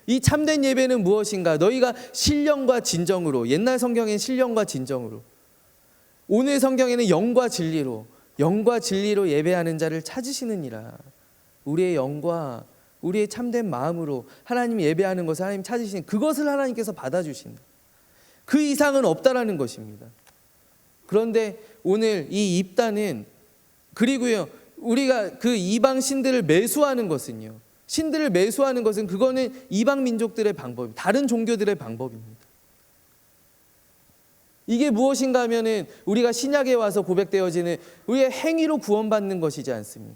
B: 이 참된 예배는 무엇인가? 너희가 신령과 진정으로, 옛날 성경엔 신령과 진정으로, 오늘 성경에는 영과 진리로 예배하는 자를 찾으시느니라. 우리의 영과 우리의 참된 마음으로 하나님 예배하는 것을 하나님 찾으시는, 그것을 하나님께서 받아주신다. 그 이상은 없다라는 것입니다. 그런데 오늘 이 입다는, 그리고요, 우리가 그 이방 신들을 매수하는 것은요, 신들을 매수하는 것은 그거는 이방 민족들의 방법, 다른 종교들의 방법입니다. 이게 무엇인가 하면은 우리가 신약에 와서 고백되어지는 우리의 행위로 구원받는 것이지 않습니까?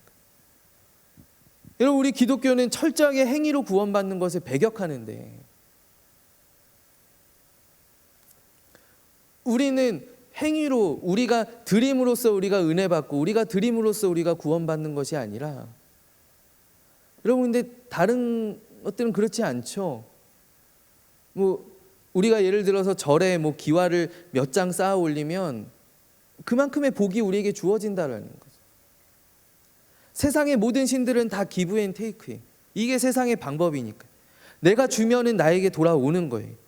B: 여러분, 우리 기독교는 철저하게 행위로 구원받는 것을 배격하는데, 우리는 행위로, 우리가 드림으로써 우리가 은혜 받고 우리가 드림으로써 우리가 구원받는 것이 아니라, 여러분, 근데 다른 것들은 그렇지 않죠. 우리가 예를 들어서 절에 기와를 몇 장 쌓아 올리면 그만큼의 복이 우리에게 주어진다라는 거죠. 세상의 모든 신들은 다 기브 앤 테이크예요. 이게 세상의 방법이니까. 내가 주면은 나에게 돌아오는 거예요.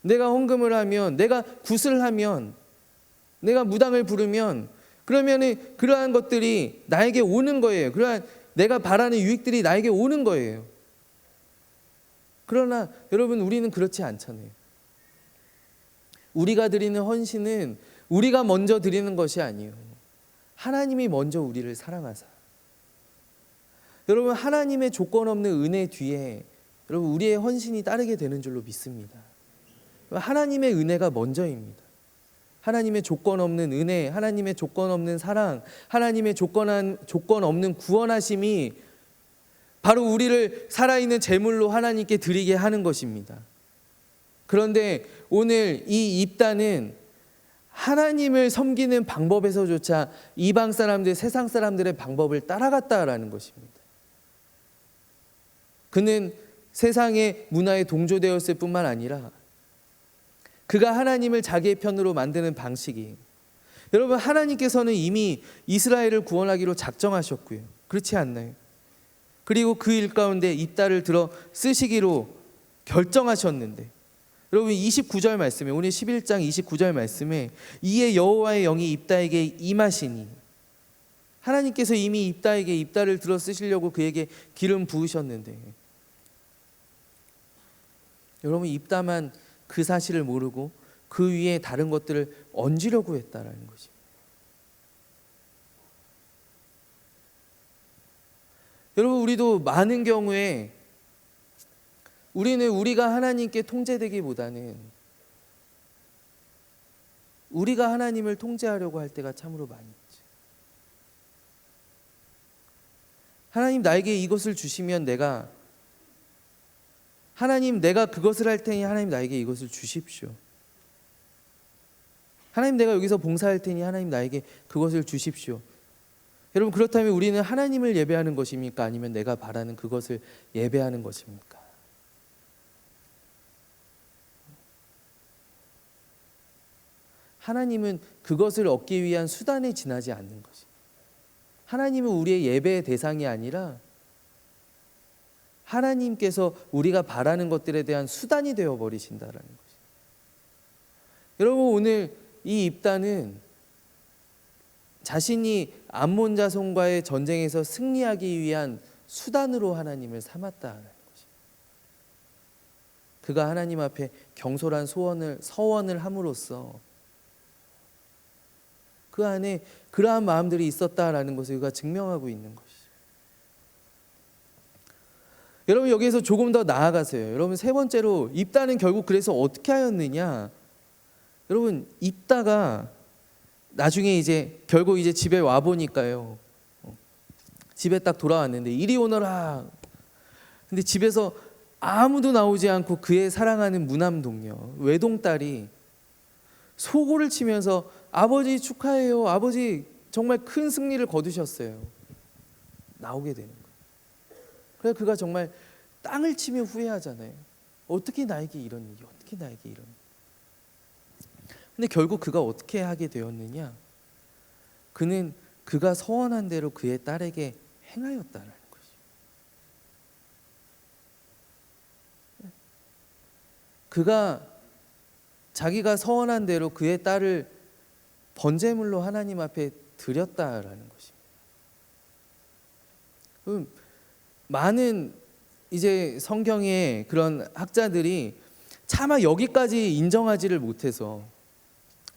B: 내가 헌금을 하면, 내가 굿을 하면, 내가 무당을 부르면, 그러면은 그러한 것들이 나에게 오는 거예요. 그러한 내가 바라는 유익들이 나에게 오는 거예요. 그러나 여러분, 우리는 그렇지 않잖아요. 우리가 드리는 헌신은 우리가 먼저 드리는 것이 아니에요. 하나님이 먼저 우리를 사랑하사. 여러분, 하나님의 조건 없는 은혜 뒤에 여러분 우리의 헌신이 따르게 되는 줄로 믿습니다. 하나님의 은혜가 먼저입니다. 하나님의 조건 없는 은혜, 하나님의 조건 없는 사랑, 하나님의 조건 없는 구원하심이 바로 우리를 살아있는 제물로 하나님께 드리게 하는 것입니다. 그런데 오늘 이 입다는 하나님을 섬기는 방법에서조차 이방 사람들, 세상 사람들의 방법을 따라갔다라는 것입니다. 그는 세상의 문화에 동조되었을 뿐만 아니라 그가 하나님을 자기의 편으로 만드는 방식이, 여러분, 하나님께서는 이미 이스라엘을 구원하기로 작정하셨고요. 그렇지 않나요? 그리고 그 일 가운데 입다를 들어 쓰시기로 결정하셨는데, 여러분 29절 말씀에, 오늘 11장 29절 말씀에 이에 여호와의 영이 입다에게 임하시니, 하나님께서 이미 입다에게 입다를 들어 쓰시려고 그에게 기름 부으셨는데, 여러분, 입다만 그 사실을 모르고 그 위에 다른 것들을 얹으려고 했다라는 것입니다. 여러분, 우리도 많은 경우에 우리가 하나님께 통제되기보다는 우리가 하나님을 통제하려고 할 때가 참으로 많이 있죠. 하나님, 나에게 이것을 주시면 내가 하나님, 내가 그것을 할 테니 하나님 나에게 이것을 주십시오. 하나님, 내가 여기서 봉사할 테니 하나님 나에게 그것을 주십시오. 여러분, 그렇다면 우리는 하나님을 예배하는 것입니까? 아니면 내가 바라는 그것을 예배하는 것입니까? 하나님은 그것을 얻기 위한 수단에 지나지 않는 것입니다. 하나님은 우리의 예배의 대상이 아니라 하나님께서 우리가 바라는 것들에 대한 수단이 되어버리신다라는 것입니다. 여러분, 오늘 이 입다는 자신이 암몬 자손과의 전쟁에서 승리하기 위한 수단으로 하나님을 삼았다는 것입니다. 그가 하나님 앞에 경솔한 서원을 함으로써 그 안에 그러한 마음들이 있었다라는 것을 그가 증명하고 있는 것이죠. 여러분, 여기에서 조금 더 나아가세요. 여러분, 세 번째로 입다는 결국 그래서 어떻게 하였느냐? 여러분, 입다가 나중에 이제 결국 이제 집에 와 보니까요. 집에 딱 돌아왔는데 이리 오너라. 근데 집에서 아무도 나오지 않고 그의 사랑하는 무남동녀 외동딸이 소고를 치면서 아버지 축하해요. 아버지 정말 큰 승리를 거두셨어요. 나오게 되는 거예요. 그래서 그가 정말 땅을 치며 후회하잖아요. 어떻게 나에게 이런 일이, 어떻게 나에게 이런 일이. 근데 결국 그가 어떻게 하게 되었느냐? 그는 그가 서원한 대로 그의 딸에게 행하였다는 것이죠. 그가 자기가 서원한 대로 그의 딸을 번제물로 하나님 앞에 드렸다라는 것입니다. 많은 이제 성경의 그런 학자들이 차마 여기까지 인정하지를 못해서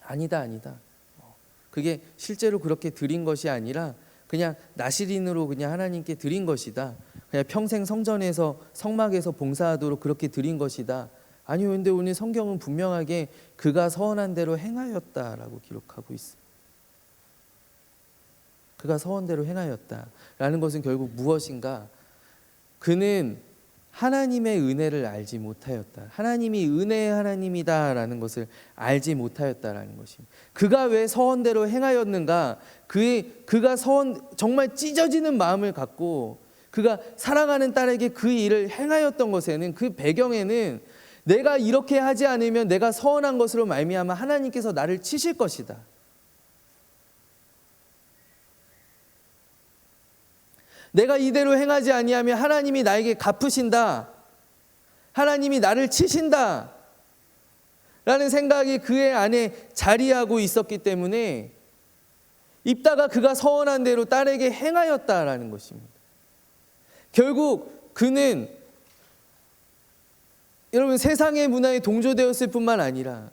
B: 아니다. 그게 실제로 그렇게 드린 것이 아니라 그냥 나시린으로 그냥 하나님께 드린 것이다. 그냥 평생 성전에서 성막에서 봉사하도록 그렇게 드린 것이다. 아니요, 근데 오늘 성경은 분명하게 그가 서원한 대로 행하였다라고 기록하고 있습니다. 그가 서원대로 행하였다라는 것은 결국 무엇인가? 그는 하나님의 은혜를 알지 못하였다. 하나님이 은혜의 하나님이다라는 것을 알지 못하였다라는 것입니다. 그가 왜 서원대로 행하였는가? 그가 정말 찢어지는 마음을 갖고 그가 사랑하는 딸에게 그 일을 행하였던 것에는, 그 배경에는 내가 이렇게 하지 않으면 내가 서원한 것으로 말미암아 하나님께서 나를 치실 것이다. 내가 이대로 행하지 아니하면 하나님이 나에게 갚으신다. 하나님이 나를 치신다. 라는 생각이 그의 안에 자리하고 있었기 때문에 입다가 그가 서원한 대로 딸에게 행하였다라는 것입니다. 결국 그는 여러분 세상의 문화에 동조되었을 뿐만 아니라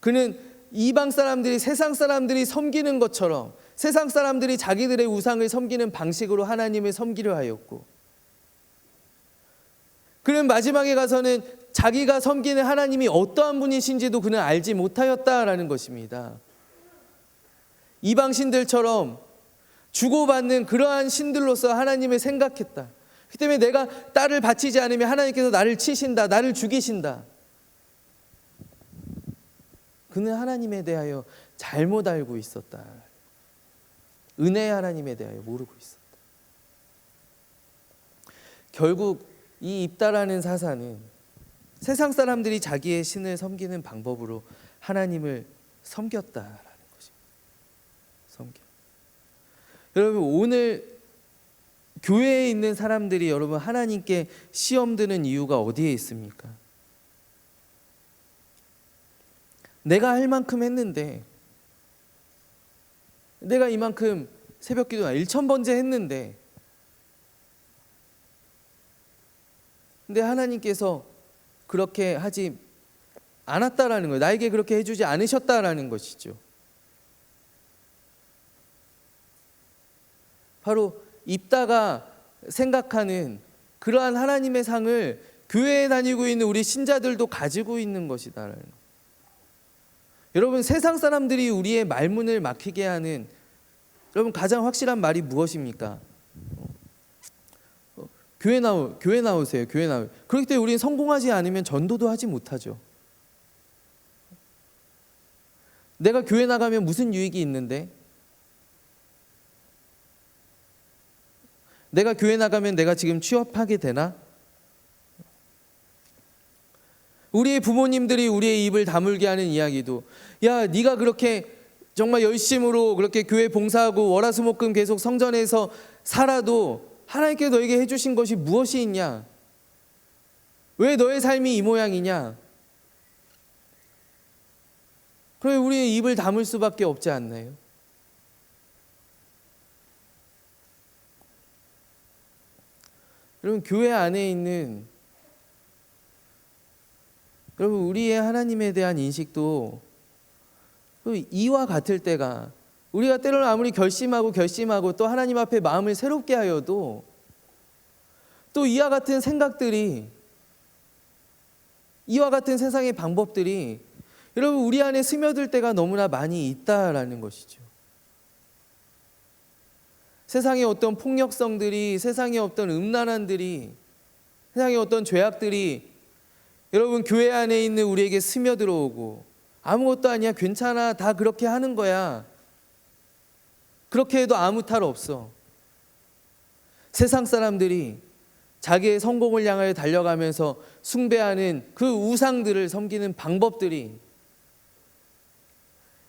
B: 그는 이방 사람들이, 세상 사람들이 섬기는 것처럼 세상 사람들이 자기들의 우상을 섬기는 방식으로 하나님을 섬기려 하였고, 그는 마지막에 가서는 자기가 섬기는 하나님이 어떠한 분이신지도 그는 알지 못하였다라는 것입니다. 이방 신들처럼 주고받는 그러한 신들로서 하나님을 생각했다. 그 때문에 내가 딸을 바치지 않으면 하나님께서 나를 치신다, 나를 죽이신다. 그는 하나님에 대하여 잘못 알고 있었다. 은혜의 하나님에 대하여 모르고 있었다. 결국 이 입다라는 사사는 세상 사람들이 자기의 신을 섬기는 방법으로 하나님을 섬겼다라는 것입니다. 여러분, 오늘 교회에 있는 사람들이 여러분 하나님께 시험 드는 이유가 어디에 있습니까? 내가 할 만큼 했는데, 내가 이만큼 새벽기도 1000번째 했는데, 근데 하나님께서 그렇게 하지 않았다라는 거예요. 나에게 그렇게 해주지 않으셨다라는 것이죠. 바로 입다가 생각하는 그러한 하나님의 상을 교회에 다니고 있는 우리 신자들도 가지고 있는 것이다. 여러분, 세상 사람들이 우리의 말문을 막히게 하는 여러분 가장 확실한 말이 무엇입니까? 교회 나오세요. 교회 나오세요. 그렇기 때문에 우리는 성공하지 않으면 전도도 하지 못하죠. 내가 교회 나가면 무슨 유익이 있는데? 내가 교회 나가면 내가 지금 취업하게 되나? 우리의 부모님들이 우리의 입을 다물게 하는 이야기도, 야, 네가 그렇게 정말 열심으로 그렇게 교회 봉사하고 월화수목금 계속 성전에서 살아도 하나님께 너에게 해주신 것이 무엇이 있냐? 왜 너의 삶이 이 모양이냐? 그럼 우리의 입을 다물 수밖에 없지 않나요? 여러분, 교회 안에 있는 여러분, 우리의 하나님에 대한 인식도 이와 같을 때가, 우리가 때로는 아무리 결심하고 또 하나님 앞에 마음을 새롭게 하여도 또 이와 같은 생각들이, 이와 같은 세상의 방법들이 여러분 우리 안에 스며들 때가 너무나 많이 있다라는 것이죠. 세상의 어떤 폭력성들이, 세상의 어떤 음란한들이, 세상의 어떤 죄악들이 여러분 교회 안에 있는 우리에게 스며들어오고, 아무것도 아니야, 괜찮아, 다 그렇게 하는 거야, 그렇게 해도 아무 탈 없어. 세상 사람들이 자기의 성공을 향하여 달려가면서 숭배하는 그 우상들을 섬기는 방법들이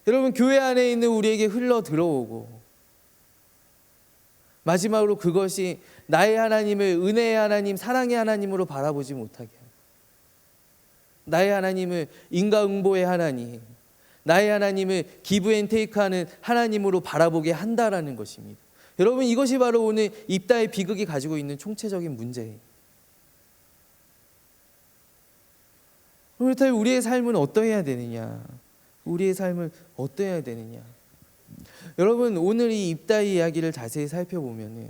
B: 여러분 교회 안에 있는 우리에게 흘러 들어오고, 마지막으로 그것이 나의 하나님을 은혜의 하나님, 사랑의 하나님으로 바라보지 못하게 합니다. 나의 하나님을 인과응보의 하나님, 나의 하나님을 기브앤테이크하는 하나님으로 바라보게 한다라는 것입니다. 여러분, 이것이 바로 오늘 입다의 비극이 가지고 있는 총체적인 문제예요. 그렇다면 우리의 삶은 어떠해야 되느냐? 우리의 삶은 어떠해야 되느냐? 여러분, 오늘 이 입다의 이야기를 자세히 살펴보면은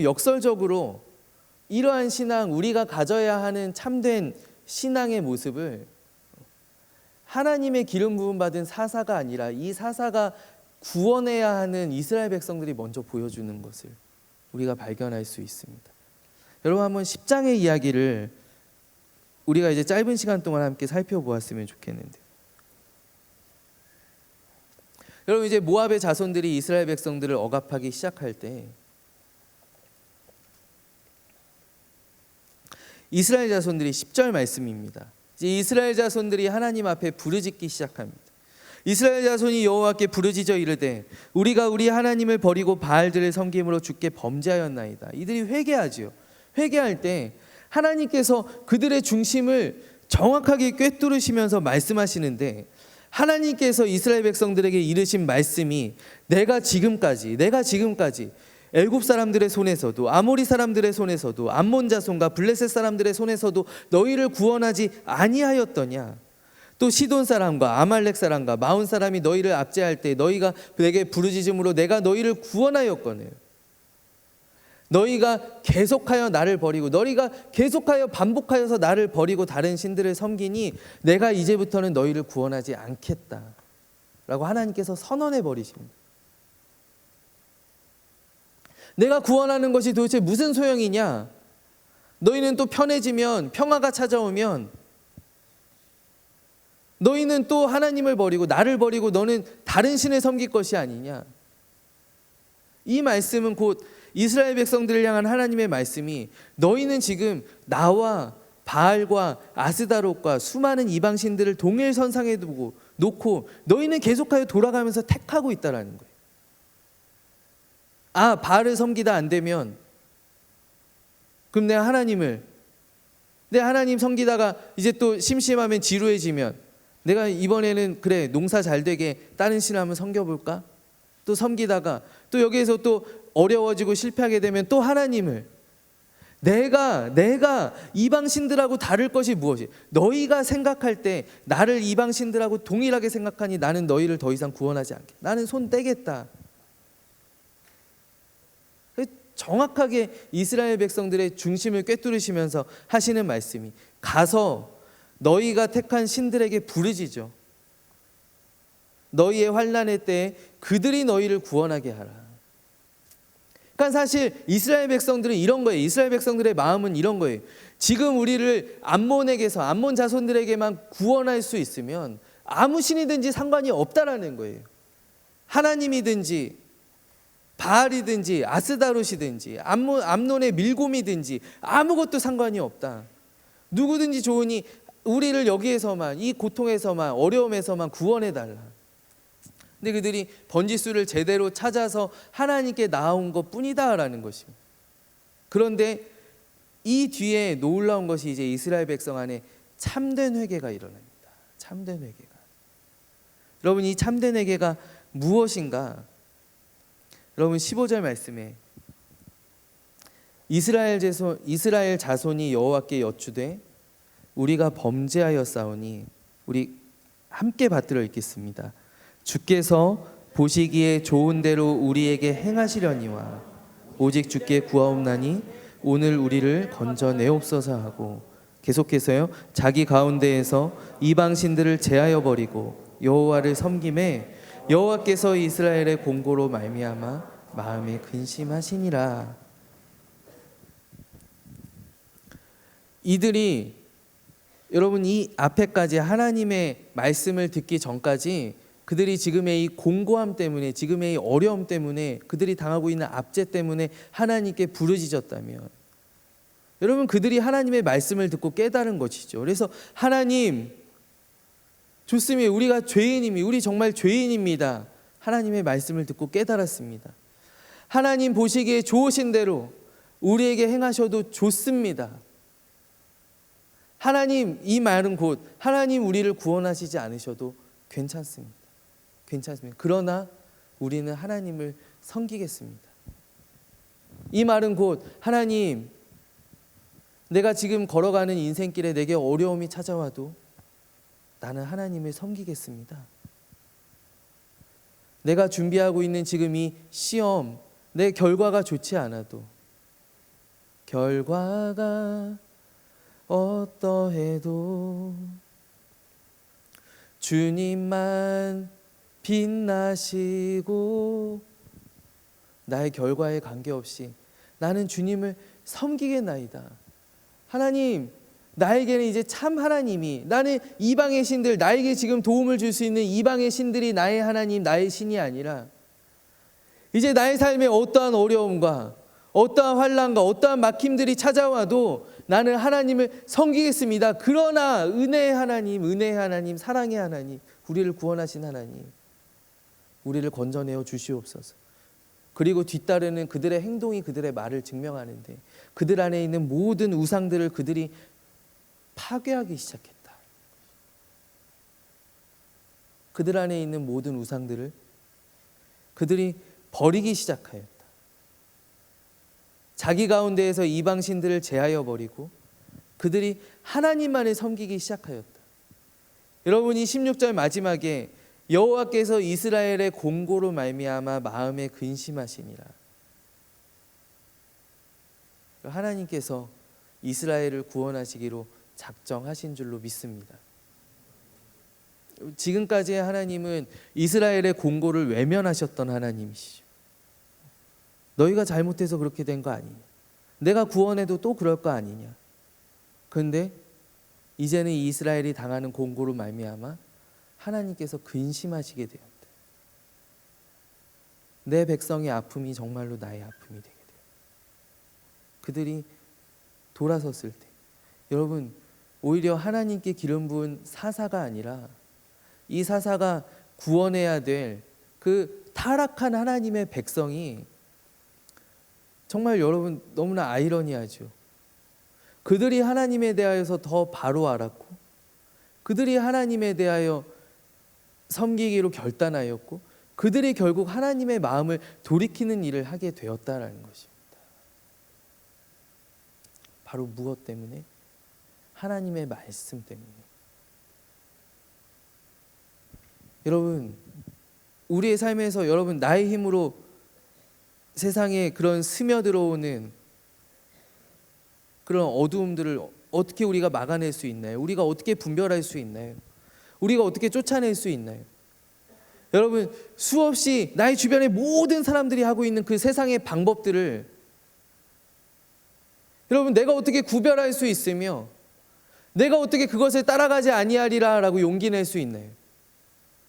B: 역설적으로 이러한 신앙, 우리가 가져야 하는 참된 신앙의 모습을 하나님의 기름 부음 받은 사사가 아니라 이 사사가 구원해야 하는 이스라엘 백성들이 먼저 보여주는 것을 우리가 발견할 수 있습니다. 여러분, 한번 10장의 이야기를 우리가 이제 짧은 시간 동안 함께 살펴보았으면 좋겠는데, 여러분, 이제 모압의 자손들이 이스라엘 백성들을 억압하기 시작할 때 이스라엘 자손들이 10절 말씀입니다. 이제 이스라엘 자손들이 하나님 앞에 부르짖기 시작합니다. 이스라엘 자손이 여호와께 부르짖어 이르되 우리가 우리 하나님을 버리고 바알들을 섬김으로 주께 범죄하였나이다. 이들이 회개하지요. 회개할 때 하나님께서 그들의 중심을 정확하게 꿰뚫으시면서 말씀하시는데, 하나님께서 이스라엘 백성들에게 이르신 말씀이 내가 지금까지 애굽 사람들의 손에서도, 아모리 사람들의 손에서도, 암몬 자손과 블레셋 사람들의 손에서도 너희를 구원하지 아니하였더냐? 또 시돈 사람과 아말렉 사람과 마온 사람이 너희를 압제할 때 너희가 내게 부르짖음으로 내가 너희를 구원하였거늘 너희가 계속하여 나를 버리고, 너희가 계속하여 반복하여서 나를 버리고 다른 신들을 섬기니 내가 이제부터는 너희를 구원하지 않겠다 라고 하나님께서 선언해 버리십니다. 내가 구원하는 것이 도대체 무슨 소용이냐? 너희는 또 편해지면, 평화가 찾아오면 너희는 또 하나님을 버리고 나를 버리고 너는 다른 신을 섬길 것이 아니냐? 이 말씀은 곧 이스라엘 백성들을 향한 하나님의 말씀이, 너희는 지금 나와 바알과 아스다롯과 수많은 이방신들을 동일선상에 두고 놓고 너희는 계속하여 돌아가면서 택하고 있다라는 거예요. 아, 바알을 섬기다 안 되면 그럼 내 하나님 섬기다가 이제 또 심심하면 지루해지면 내가 이번에는 그래, 농사 잘 되게 다른 신을 한번 섬겨볼까? 또 섬기다가 또 여기에서 또 어려워지고 실패하게 되면 또 하나님을, 내가 이방신들하고 다를 것이 무엇이? 너희가 생각할 때 나를 이방신들하고 동일하게 생각하니 나는 너희를 더 이상 구원하지 않게, 나는 손 떼겠다. 정확하게 이스라엘 백성들의 중심을 꿰뚫으시면서 하시는 말씀이, 가서 너희가 택한 신들에게 부르짖어. 너희의 환난의 때에 그들이 너희를 구원하게 하라. 그러니까 사실 이스라엘 백성들은 이런 거예요. 이스라엘 백성들의 마음은 이런 거예요. 지금 우리를 암몬에게서, 암몬 자손들에게만 구원할 수 있으면 아무 신이든지 상관이 없다라는 거예요. 하나님이든지 바알이든지 아스다롯이든지 암논의 밀곰이든지 아무것도 상관이 없다. 누구든지 좋으니 우리를 여기에서만, 이 고통에서만, 어려움에서만 구원해달라. 근데 그들이 번지수를 제대로 찾아서 하나님께 나아온 것 뿐이다라는 것입니다. 그런데 이 뒤에 놀라운 것이 이제 이스라엘 백성 안에 참된 회개가 일어납니다. 참된 회개가. 여러분, 이 참된 회개가 무엇인가? 여러분, 15절 말씀에 이스라엘 자손이 여호와께 여쭈되 우리가 범죄하였사오니, 우리 함께 받들어 읽겠습니다. 주께서 보시기에 좋은 대로 우리에게 행하시려니와 오직 주께 구하옵나니 오늘 우리를 건져내옵소서 하고, 계속해서요, 자기 가운데에서 이방 신들을 제하여 버리고 여호와를 섬김에 여호와께서 이스라엘의 공고로 말미암아 마음에 근심하시니라. 이들이, 여러분, 이 앞에까지 하나님의 말씀을 듣기 전까지 그들이 지금의 이 공고함 때문에, 지금의 이 어려움 때문에, 그들이 당하고 있는 압제 때문에 하나님께 부르짖었다면, 여러분, 그들이 하나님의 말씀을 듣고 깨달은 것이죠. 그래서 하나님, 좋습니다. 우리가 죄인입니다. 우리 정말 죄인입니다. 하나님의 말씀을 듣고 깨달았습니다. 하나님 보시기에 좋으신 대로 우리에게 행하셔도 좋습니다. 하나님, 이 말은 곧 하나님 우리를 구원하시지 않으셔도 괜찮습니다. 괜찮습니다. 그러나 우리는 하나님을 섬기겠습니다. 이 말은 곧 하나님, 내가 지금 걸어가는 인생길에 내게 어려움이 찾아와도 나는 하나님을 섬기겠습니다. 내가 준비하고 있는 지금 이 시험, 내 결과가 좋지 않아도, 결과가 어떠해도 주님만 빛나시고, 나의 결과에 관계없이 나는 주님을 섬기겠나이다. 하나님, 나에게는 이제 참 하나님이, 나는 이방의 신들, 나에게 지금 도움을 줄 수 있는 이방의 신들이 나의 하나님, 나의 신이 아니라, 이제 나의 삶에 어떠한 어려움과 어떠한 환난과 어떠한 막힘들이 찾아와도 나는 하나님을 섬기겠습니다. 그러나 은혜의 하나님, 사랑의 하나님, 우리를 구원하신 하나님, 우리를 건져내어 주시옵소서. 그리고 뒤따르는 그들의 행동이 그들의 말을 증명하는데, 그들 안에 있는 모든 우상들을 그들이 파괴하기 시작했다. 그들 안에 있는 모든 우상들을 그들이 버리기 시작하였다. 자기 가운데에서 이방 신들을 제하여 버리고 그들이 하나님만을 섬기기 시작하였다. 여러분이 16절 마지막에 여호와께서 이스라엘의 공고로 말미암아 마음에 근심하시니라. 하나님께서 이스라엘을 구원하시기로 작정하신 줄로 믿습니다. 지금까지의 하나님은 이스라엘의 공고를 외면하셨던 하나님이시죠. 너희가 잘못해서 그렇게 된 거 아니냐, 내가 구원해도 또 그럴 거 아니냐. 그런데 이제는 이스라엘이 당하는 공고로 말미암아 하나님께서 근심하시게 되었다. 내 백성의 아픔이 정말로 나의 아픔이 되게 돼요. 그들이 돌아섰을 때, 여러분, 오히려 하나님께 기름 부은 사사가 아니라 이 사사가 구원해야 될 그 타락한 하나님의 백성이, 정말 여러분 너무나 아이러니하죠. 그들이 하나님에 대하여서 더 바로 알았고, 그들이 하나님에 대하여 섬기기로 결단하였고, 그들이 결국 하나님의 마음을 돌이키는 일을 하게 되었다라는 것입니다. 바로 무엇 때문에? 하나님의 말씀 때문에. 여러분, 우리의 삶에서 여러분 나의 힘으로 세상에 그런 스며들어오는 그런 어두움들을 어떻게 우리가 막아낼 수 있나요? 우리가 어떻게 분별할 수 있나요? 우리가 어떻게 쫓아낼 수 있나요? 여러분, 수없이 나의 주변의 모든 사람들이 하고 있는 그 세상의 방법들을 여러분, 내가 어떻게 구별할 수 있으며 내가 어떻게 그것을 따라가지 아니하리라 라고 용기 낼 수 있나요?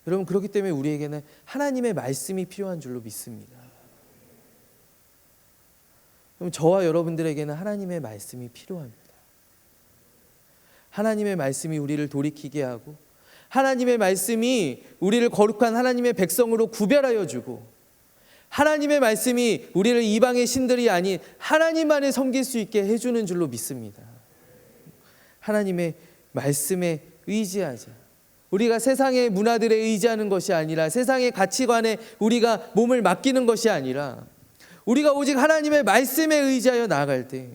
B: 여러분, 그렇기 때문에 우리에게는 하나님의 말씀이 필요한 줄로 믿습니다. 그럼 저와 여러분들에게는 하나님의 말씀이 필요합니다. 하나님의 말씀이 우리를 돌이키게 하고 하나님의 말씀이 우리를 거룩한 하나님의 백성으로 구별하여 주고 하나님의 말씀이 우리를 이방의 신들이 아닌 하나님만을 섬길 수 있게 해주는 줄로 믿습니다. 하나님의 말씀에 의지하자. 우리가 세상의 문화들에 의지하는 것이 아니라 세상의 가치관에 우리가 몸을 맡기는 것이 아니라 우리가 오직 하나님의 말씀에 의지하여 나아갈 때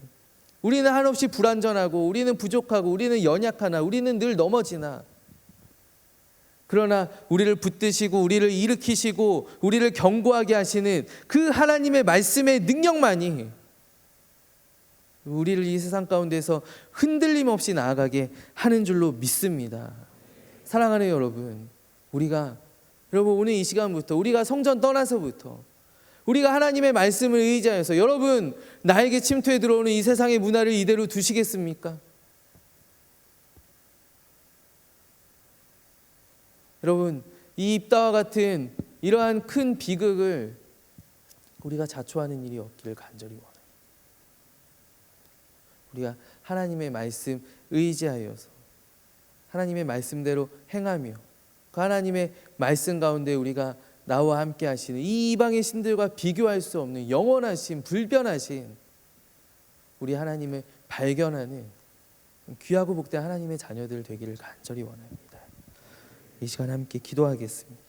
B: 우리는 한없이 불완전하고 우리는 부족하고 우리는 연약하나 우리는 늘 넘어지나 그러나 우리를 붙드시고 우리를 일으키시고 우리를 견고하게 하시는 그 하나님의 말씀의 능력만이 우리를 이 세상 가운데서 흔들림 없이 나아가게 하는 줄로 믿습니다. 사랑하는 여러분, 여러분 오늘 이 시간부터 우리가 성전 떠나서부터 우리가 하나님의 말씀을 의지하여서 여러분 나에게 침투해 들어오는 이 세상의 문화를 이대로 두시겠습니까? 여러분, 이 입다와 같은 이러한 큰 비극을 우리가 자초하는 일이 없기를 간절히 원합니다. 우리가 하나님의 말씀 의지하여서 하나님의 말씀대로 행하며 그 하나님의 말씀 가운데 우리가 나와 함께 하시는 이 이방의 신들과 비교할 수 없는 영원하신 불변하신 우리 하나님을 발견하는 귀하고 복된 하나님의 자녀들 되기를 간절히 원합니다. 이 시간 함께 기도하겠습니다.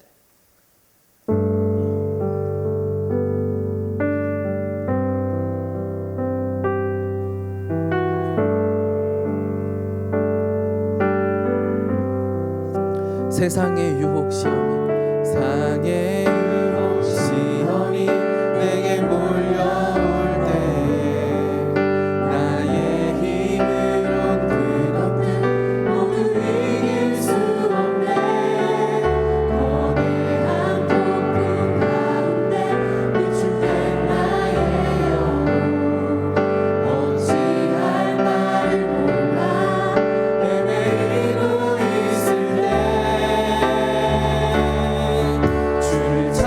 B: 세상의 유혹 시험이 세상의 유혹 시험이 내게 몰려올 때에 나의 힘으론 그것들 모두 이길 수 없네. 거대한 폭풍 가운데 위축된 나의 영혼 어찌할 말을 몰라 헤매이고 있을 때 주를 찬양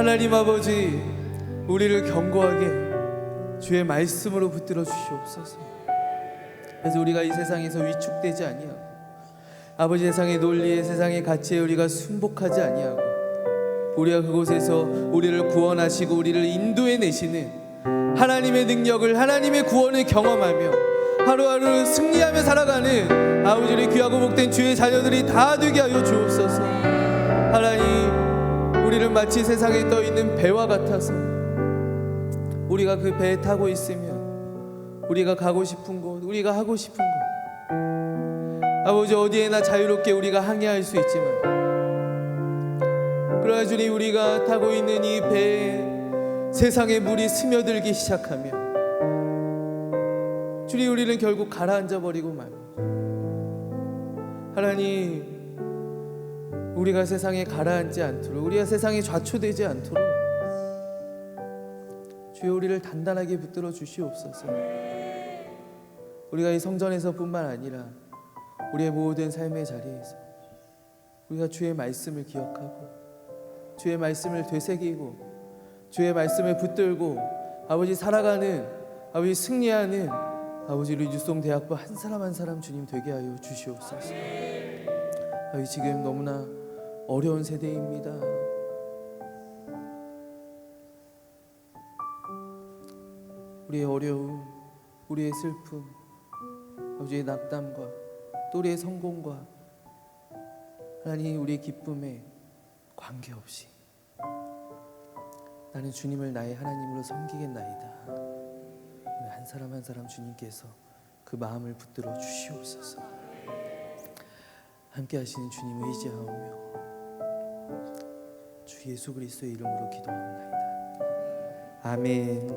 B: 하나님 아버지, 우리를 견고하게 주의 말씀으로 붙들어 주시옵소서. 그래서 우리가 이 세상에서 위축되지 아니하고, 아버지 세상의 논리에, 세상의 가치에 우리가 순복하지 아니하고, 우리가 그곳에서 우리를 구원하시고 우리를 인도해 내시는 하나님의 능력을, 하나님의 구원을 경험하며 하루하루 승리하며 살아가는 아버지, 우리 귀하고 복된 주의 자녀들이 다 되게 하여 주옵소서. 하나님, 우리를 마치 세상에 떠 있는 배와 같아서 우리가 그 배에 타고 있으면 우리가 가고 싶은 곳, 우리가 하고 싶은 곳, 아버지 어디에나 자유롭게 우리가 항해할 수 있지만, 그러나 주님, 우리가 타고 있는 이 배에 세상의 물이 스며들기 시작하며 주님, 우리는 결국 가라앉아 버리고 맙니다. 하나님, 우리가 세상에 가라앉지 않도록, 우리가 세상에 좌초되지 않도록 주여 우리를 단단하게 붙들어 주시옵소서. 우리가 이 성전에서뿐만 아니라 우리의 모든 삶의 자리에서 우리가 주의 말씀을 기억하고 주의 말씀을 되새기고 주의 말씀을 붙들고 아버지 살아가는, 아버지 승리하는 아버지 우리 유송대학부 한 사람 한 사람 주님 되게 하여 주시옵소서. 아버지, 지금 너무나 어려운 세대입니다. 우리의 어려움, 우리의 슬픔, 아버지의 낙담과 또 우리의 성공과 하나님 우리의 기쁨에 관계없이 나는 주님을 나의 하나님으로 섬기겠나이다. 한 사람 한 사람 주님께서 그 마음을 붙들어 주시옵소서. 함께 하시는 주님을 의지하오며 주 예수 그리스도의 이름으로 기도하옵나이다. 아멘.